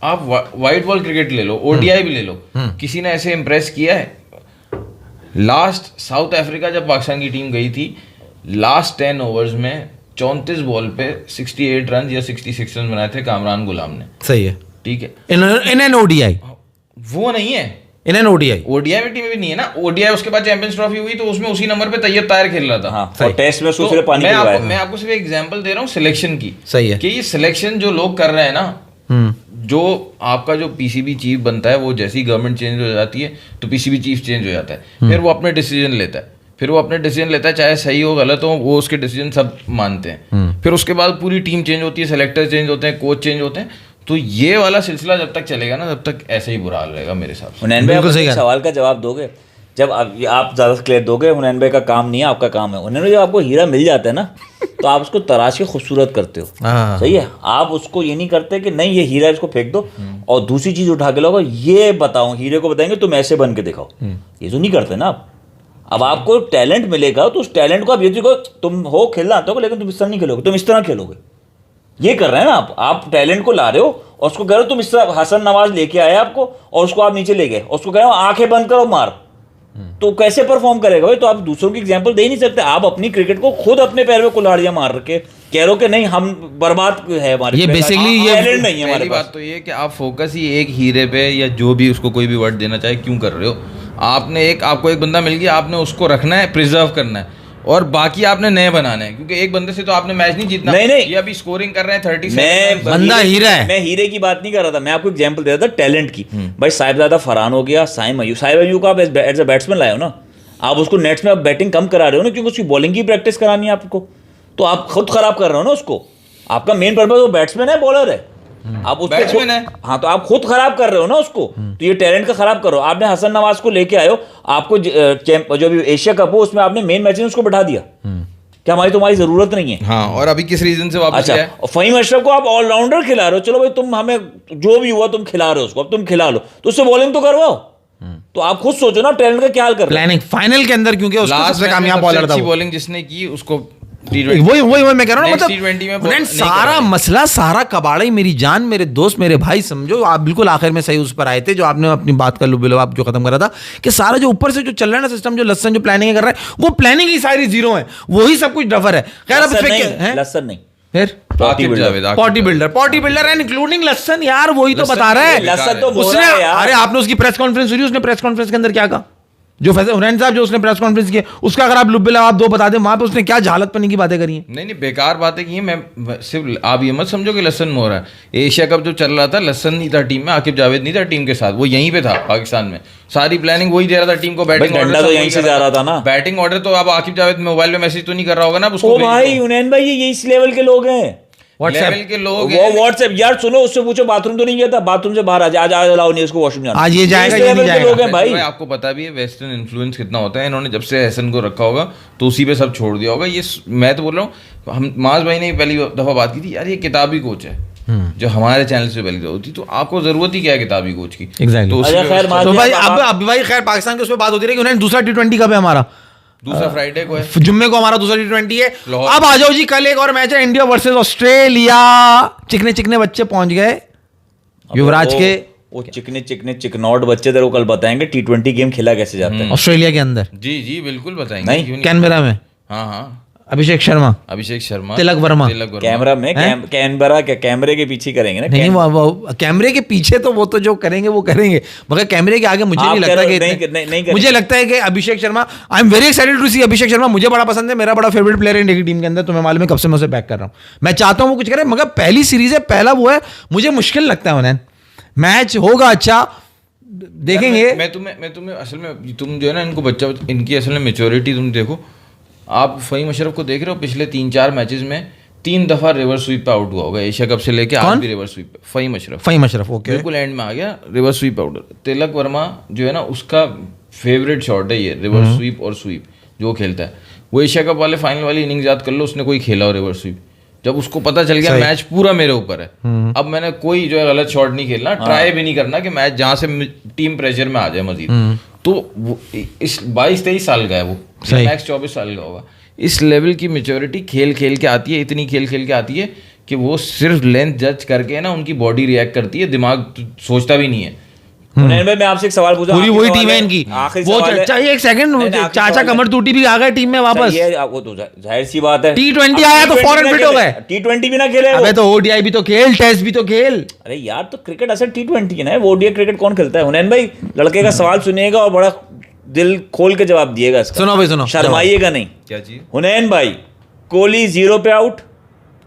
S1: आप व्हाइट बॉल क्रिकेट ले लो, ODI भी ले लो, किसी ने ऐसे इम्प्रेस किया है? लास्ट साउथ अफ्रीका जब पाकिस्तान की टीम गई थी, लास्ट 10 ओवर्स में 34 बॉल पे 68 रन या 66 रन बनाए थे कामरान गुलाम ने।
S2: सही है,
S1: ठीक है।
S2: इन एन ODI
S1: वो नहीं है,
S2: इन एन ODI
S1: में टीम भी नहीं है ना। ODI उसके बाद चैंपियंस ट्रॉफी हुई तो उसमें उसी नंबर पे तैयब तायर खेल रहा था।
S3: हाँ, और टेस्ट में
S1: तो मैं आपको सिर्फ एग्जांपल दे रहा हूँ सिलेक्शन की।
S2: सही है
S1: कि ये सिलेक्शन जो लोग कर रहे हैं ना, जो आपका जो PCB चीफ बनता है, वो जैसी गवर्नमेंट चेंज हो जाती है तो PCB चीफ चेंज हो जाता है, फिर वो अपने डिसीजन लेता है, चाहे सही हो गलत हो, वो उसके डिसीजन सब मानते हैं। फिर उसके बाद पूरी टीम चेंज होती है, सेलेक्टर चेंज होते हैं, कोच चेंज होते हैं। तो ये वाला सिलसिला जब तक चलेगा ना, तब तक ऐसे ही बुरा हाल रहेगा मेरे हिसाब से।
S3: बिल्कुल सही सवाल का जवाब दोगे जब आप ज़्यादा क्लियर दोगे। हुनैन भाई का काम नहीं है, आपका काम है। हुनैन भाई जब आपको हीरा मिल जाता है ना, तो आप उसको तराश के खूबसूरत करते हो। सही है, आप उसको ये नहीं करते कि नहीं ये हीरा इसको फेंक दो और दूसरी चीज़ उठा के लाओ, ये बताओ, हीरे को बताएंगे तुम ऐसे बन के दिखाओ, ये तो नहीं करते ना आप। अब आपको टैलेंट मिलेगा तो उस टैलेंट को आप ये देखो, तुम हो खेलना आता हो, लेकिन तुम इस तरह नहीं खेलोगे, तुम इस तरह खेलोगे। ये कर रहे हैं ना आप टैलेंट को ला रहे हो और उसको कह रहे हो तुम इस तरह। हसन नवाज लेके आए आपको और उसको आप नीचे ले गए, उसको कह रहे हो आंखें बंद करो मार, तो कैसे परफॉर्म करेगा भाई? तो आप दूसरों की एग्जांपल दे नहीं सकते। आप अपनी क्रिकेट को खुद अपने पैर में कुल्हाड़ियां मार रखे कह रहे हो कि नहीं हम बर्बाद है हमारे,
S2: ये बेसिकली ये
S3: टैलेंट नहीं है हमारे पास।
S1: बात तो ये कि आप फोकस ही एक हीरे पे या जो भी उसको कोई भी वर्ड देना चाहे क्यों कर रहे हो? आपको एक बंदा मिल गया, आपने उसको रखना है, प्रिजर्व करना है, और बाकी आपने नए बनाने हैं, क्योंकि एक बंदे से तो आपने मैच नहीं जीतना।
S3: नहीं
S1: ये अभी स्कोरिंग कर रहे हैं 30
S2: बंदा हीरा है।
S3: मैं हीरे की बात नहीं कर रहा था, मैं आपको एग्जांपल दे रहा था टैलेंट की। भाई साहिबजादा फरहान हो गया, साइम अयूब को आप एज अ बैट्समैन लाए हो ना, आप उसको नेट्स में आप बैटिंग कम करा रहे हो ना, क्योंकि उसकी बॉलिंग की प्रैक्टिस करानी है आपको, तो आप खुद खराब कर रहे हो ना उसको। आपका मेन पर्पज वो बैट्समैन है बॉलर है, आप उसको
S1: बैट्समैन है।
S3: हाँ, तो आप खुद खराब कर रहे हो ना उसको, तो ये टैलेंट का खराब कर रहे हो। आपने हसन नवाज को लेके आए हो, आपको जो भी एशिया कप हो उसमें आपने मेन मैच में उसको बैठा दिया, क्या हमारी तुम्हारी जरूरत नहीं है?
S1: हाँ, और अभी किस रीजन से वापस आया?
S3: अच्छा, फहीम अशरफ को आप ऑलराउंडर खिला रहे हो, चलो भाई तुम हमें जो भी हुआ तुम खिला रहे हो उसको, अब तुम खिला लो तो उससे बॉलिंग तो करवाओ। तो आप खुद सोचो ना टैलेंट का क्या हाल कर रहे हो।
S2: प्लानिंग फाइनल के अंदर, क्योंकि उसको सबसे कामयाब बॉलर था,
S1: बॉलिंग जिसने की उसको
S2: वही मैं कह रहा हूँ,
S1: T20 में
S2: मतलब सारा मसला, सारा कबाड़ा ही, मेरी जान, मेरे दोस्त, मेरे भाई, समझो आप बिल्कुल आखिर में सही उस पर आए थे जो आपने अपनी बात कर लो बिलो, आप जो खत्म कर रहा था कि सारा जो ऊपर से जो चल रहा है ना सिस्टम, जो लसन जो प्लानिंग कर रहा है, वो प्लानिंग ही सारी जीरो है, वही सब कुछ डफर है। खैर अब
S3: लसन नहीं,
S2: फिर पॉटी बिल्डर एंड इंक्लूडिंग लसन, यार वही तो बता रहा है।
S3: लसन तो
S2: उसने, अरे आपने उसकी प्रेस कॉन्फ्रेंस सुनी, उसने प्रेस कॉन्फ्रेंस के अंदर क्या कहा, जो फैसल हुनैन साहब जो उसने प्रेस कॉन्फ्रेंस की, उसका अगर आप लुब्बिला आप दो बता दें, वहां पे उसने क्या जहालत पनी की बातें करी हैं।
S1: नहीं बेकार बातें की हैं। मैं सिर्फ आप ये मत समझो कि लसन में हो रहा है। एशिया कप जो चल रहा था, लसन नहीं था टीम में, आकिब जावेद नहीं था टीम के साथ, वो यहीं पे था पाकिस्तान में, सारी प्लानिंग वही दे रहा था टीम को। बैटिंग
S3: ऑर्डर तो यहीं से जा रहा था ना,
S1: बैटिंग ऑर्डर तो अब आकिब जावेद मोबाइल में मैसेज तो नहीं कर रहा होगा ना उसको।
S3: भाई हुनैन भाई ये इस लेवल के लोग हैं,
S1: लेवल के लोग
S3: वो व्हाट्सएप, यार सुनो उससे पूछो बाथरूम तो नहीं गया था, बाथरूम से बाहर आज लाओ नहीं उसको वॉशरूम जाना,
S2: आज ये जाएगा ये नहीं जाएगा।
S3: लोग हैं भाई,
S1: आपको पता भी है वेस्टर्न इन्फ्लुएंस कितना होता है। इन्होंने जब से हसन को रखा होगा तो उसी पे सब छोड़ दिया होगा। ये मैं तो बोल रहा हूँ, हम माज भाई ने पहली दफा बात की थी, यार ये किताबी कोच है, जो हमारे चैनल से पहले होती, तो आपको जरूरत ही क्या है किताबी कोच की?
S2: Exactly.
S1: तो
S3: अच्छा, खैर, मान
S2: तो
S3: लिया
S2: भाई
S3: आप-
S2: अब भाई खैर पाकिस्तान की उस पर बात होती रही कि उन्हें दूसरा T20 कब है हमारा?
S1: दूसरा फ्राइडे को है।
S2: जुम्मे को हमारा दूसरा T20 है।
S1: लाहौर।
S2: अब आ जाओ जी, कल एक और मैच है, इंडिया वर्सेस ऑस्ट्रेलिया। चिकने चिकने बच्चे पहुंच गए युवराज के
S3: वो चिकने चिकने चिकनॉट बच्चे तेरे को कल बताएंगे T20 गेम खेला कैसे जाता है।
S2: ऑस्ट्रेलिया के अंदर
S1: जी जी बिल्कुल बताएंगे,
S3: नहीं,
S1: क्यों नहीं?
S2: कैनबरा में
S1: हाँ हाँ,
S2: अभिषेक शर्मा,
S1: अभिषेक शर्मा,
S2: तिलक वर्मा।
S3: कैमरा में कैनबरा के कैमरे के पीछे करेंगे ना।
S2: नहीं वो कैमरे के पीछे तो वो तो जो करेंगे वो करेंगे, मगर कैमरे के आगे मुझे
S3: आप
S2: नहीं
S3: कह
S2: लगता
S3: रहे हो,
S2: कि
S3: नहीं,
S2: इतने-
S3: नहीं, नहीं करेंगे।
S2: मुझे लगता है कि Abhishek Sharma, I am very excited to see Abhishek Sharma. मुझे बड़ा पसंद है, मेरा बड़ा फेवरेट प्लेयर है इंडिया की टीम के अंदर, तुम्हें मालूम है, कब से मैं उसे बैक कर रहा हूँ। मैं चाहता हूँ वो कुछ करे, मगर पहली सीरीज है, पहला वो है, मुझे मुश्किल लगता है उन्हें। मैच होगा अच्छा, देखेंगे।
S1: मैं तुम्हें असल में, तुम जो है ना इनको बच्चा, इनकी असल में मेच्योरिटी तुम देखो। आप फ़हीम अशरफ को देख रहे हो, पिछले 3-4 मैचेस में 3 दफ़ा रिवर्स स्वीप पे आउट हुआ होगा, एशिया कप से लेके आज भी रिवर्स स्वीप पे। फ़हीम अशरफ
S2: ओके,
S1: बिल्कुल एंड में आ गया, reverse sweep out. Tilak Varma जो है ना, उसका फेवरेट शॉट है ये रिवर्स स्वीप और स्वीप जो खेलता है। वो एशिया कप वाले फाइनल वाली इनिंग्स याद कर लो, उसने कोई खेला हो रिवर्स स्वीप, जब उसको पता चल गया मैच पूरा मेरे ऊपर है, अब मैंने कोई जो है गलत शॉट नहीं खेलना, ट्राई भी नहीं करना कि मैच जहाँ से टीम प्रेशर में आ जाए मजीद। तो वो इस 22-23 साल का है वो, मैक्स 24 साल का होगा। इस लेवल की मेच्योरिटी खेल खेल के आती है, इतनी खेल खेल के आती है कि वो सिर्फ लेंथ जज करके ना उनकी बॉडी रिएक्ट करती है, दिमाग सोचता भी भी नहीं है।
S3: हुनैन भाई, मैं आपसे एक सवाल पूछूं।
S2: पूरी
S3: आखिरी
S2: वही
S3: सवाल
S2: टीम है
S3: है,
S2: इनकी।
S3: आखिरी
S2: वो
S3: सवाल है।
S2: चाहिए एक सेकंड,
S3: नहीं, आखिरी
S2: चाचा
S3: सवाल है।
S2: कमर टूटी भी आ गए टीम में वापस।
S3: ये वो तो जाहिर सी बात है।
S2: T20 आया तो फौरन फिट हो गए।
S3: T20 भी ना खेले वो।
S2: अबे तो ओडीआई भी तो खेल, टेस्ट भी तो खेल।
S3: अरे यार, तो क्रिकेट असल T20 की ना है, वो ओडीआई क्रिकेट कौन खेलता है? हुनैन भाई, लड़के का सवाल सुनिएगा और बड़ा दिल खोल के जवाब दिएगा इसका।
S2: सुनो भाई, सुनो,
S3: शर्माइएगा नहीं।
S1: क्या चीज?
S3: हुनैन भाई, कोहली 0 पे आउट,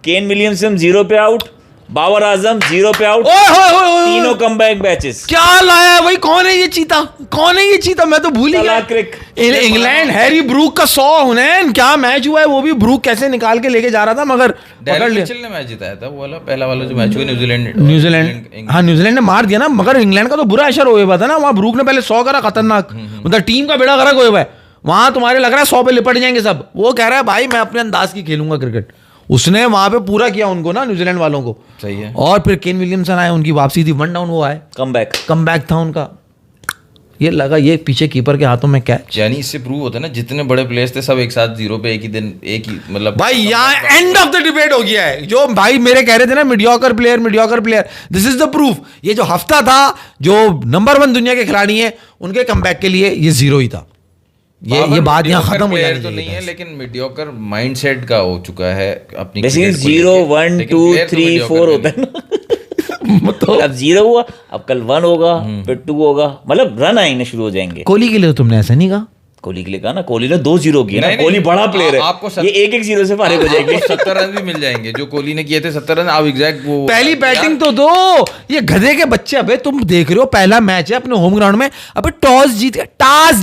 S3: केन विलियमसन 0 पे आउट, बाबर आजम 0 पे आउट,
S2: ओए होए होए होए।
S3: तीनों कमबैक मैचेस।
S2: क्या लाया है भाई? कौन है ये चीता? कौन है ये चीता? मैं तो भूल ही गया।
S3: क्रिक
S2: इंग्लैंड, हैरी ब्रूक का 100 हुनैन, क्या मैच हुआ है वो भी। ब्रूक कैसे निकाल के लेके जा रहा था, मगर पकड़
S1: डैरेन
S2: लिया।
S1: मिचेल ने मैच जिताया था, वो वाला पहला वाला जो मैच हुआ न्यूजीलैंड।
S2: हाँ, न्यूजीलैंड ने मार दिया ना, मगर इंग्लैंड का तो बुरा असर हुआ हुआ था ना वहाँ। ब्रूक ने पहले 100 करा, खतरनाक, मतलब टीम का बेड़ा गर्क हुआ हुआ है वहां। तुम्हारे लग रहा है 100 पे लिपट जाएंगे सब। वो कह रहा है भाई मैं अपने अंदाज की खेलूंगा क्रिकेट। उसने वहां पे पूरा किया उनको ना, न्यूजीलैंड वालों को।
S1: सही है।
S2: और फिर केन विलियमसन आए, उनकी वापसी थी, 1 डाउन वो आए, कम बैक था उनका। ये लगा ये पीछे कीपर के हाथों में कैच।
S1: यानी इससे प्रूव होता है ना, जितने बड़े प्लेयर्स थे सब एक साथ 0 पे एक ही दिन, एक ही मतलब
S2: भाई यहाँ एंड ऑफ द डिबेट हो गया है। जो भाई मेरे कह रहे थे ना mediocre player, this is the proof. ये जो हफ्ता था, जो नंबर 1 दुनिया के खिलाड़ी हैं उनके कमबैक के लिए ये 0 ही था। ये बात यहाँ खत्म हो जानी
S1: तो नहीं है,
S2: चाहिए।
S1: लेकिन मीडियोकर माइंडसेट का हो चुका है अपनी
S3: बेसिकली
S1: cricket को
S3: 0
S1: लेके।
S3: 1
S1: लेकिन
S3: 2
S1: player तो
S3: 3
S1: mediocre
S3: 4
S1: नहीं
S3: होता है ना।
S2: तो
S3: अब 0 हुआ, अब कल 1 होगा, फिर 2 होगा, मतलब रन आएंगे शुरू हो जाएंगे।
S2: कोहली के लिए तो तुमने ऐसा नहीं कहा।
S3: कोहली के लिए कहा ना, कोहली ने 2-0 किया ना।
S1: नहीं,
S3: कोहली
S1: नहीं,
S3: बड़ा प्लेयर है,
S1: आपको
S3: ये 1-1-0 से फारिग हो जाएंगे।
S1: 70 रन भी मिल जाएंगे जो कोहली ने किए थे, 70 रन। आप एग्जैक्ट वो
S2: पहली बैटिंग तो दो। ये गधे के बच्चे, अबे तुम देख रहे हो पहला मैच है अपने होम ग्राउंड में, अबे टॉस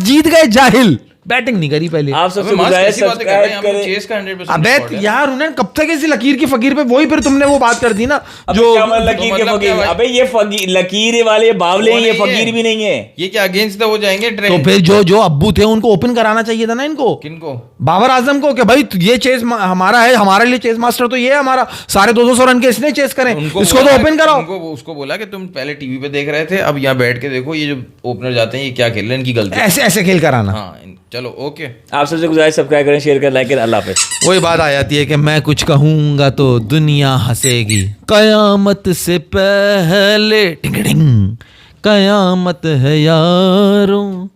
S2: जीत गए जाहिल। बैटिंग नहीं करी पहले।
S3: आप सबसे
S1: अबे मास
S3: गुजारिश
S1: कैसी बातें कर रहे हैं,
S3: सब्सक्राइब
S1: यहाँ पे
S3: करें।
S1: चेस का 100%
S2: अबे
S1: रिकॉर्ड है।
S2: यार उन्होंने कब तक ऐसी लकीर की फकीर पे, वही फिर तुमने वो बात कर दी ना
S3: अबे
S2: जो
S3: क्या मतलब लकीर के
S1: मतलब
S3: फकीर?
S1: क्या भाई?
S3: अबे ये फकीर लकीर वाले बावले हैं, ये
S1: वो नहीं
S3: फकीर
S1: है।
S3: भी नहीं है।
S1: ये क्या अगेंस्ट हो जाएंगे
S2: तो
S1: ट्रेंड?
S2: फिर जो अब्बू थे उनको ओपन कराना चाहिए था ना इनको,
S1: किनको?
S2: बाबर आजम को, कि भाई ये चेस हमारा है, हमारे लिए चेस मास्टर तो ये है हमारा, सारे 200 रन के इसने चेस करें, इसको तो
S1: बोला-
S2: ओपन कराओ।
S1: उनको उसको बोला कि तुम पहले टीवी पे देख रहे थे, अब यहाँ बैठ के देखो ये जो ओपनर जाते हैं ये क्या खेल रहे हैं, इनकी गलती।
S2: ऐसे ऐसे खेल कराना।
S1: हाँ चलो ओके।
S3: आप सबसे गुजारिश सब्सक्राइब करें, शेयर करें, लाइक करें। अल्लाह हाफिज़।
S2: वही बात आ जाती है कि मैं कुछ कहूंगा तो दुनिया हंसेगी, कयामत से पहले टिंग टिंग कयामत है यारों,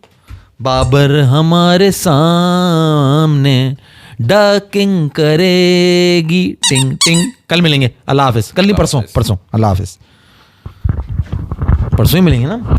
S2: बाबर हमारे सामने डकिंग करेगी टिंग टिंग। कल मिलेंगे, अल्लाह हाफिज। कल नहीं, परसों, अल्लाह हाफिज। परसों ही मिलेंगे ना।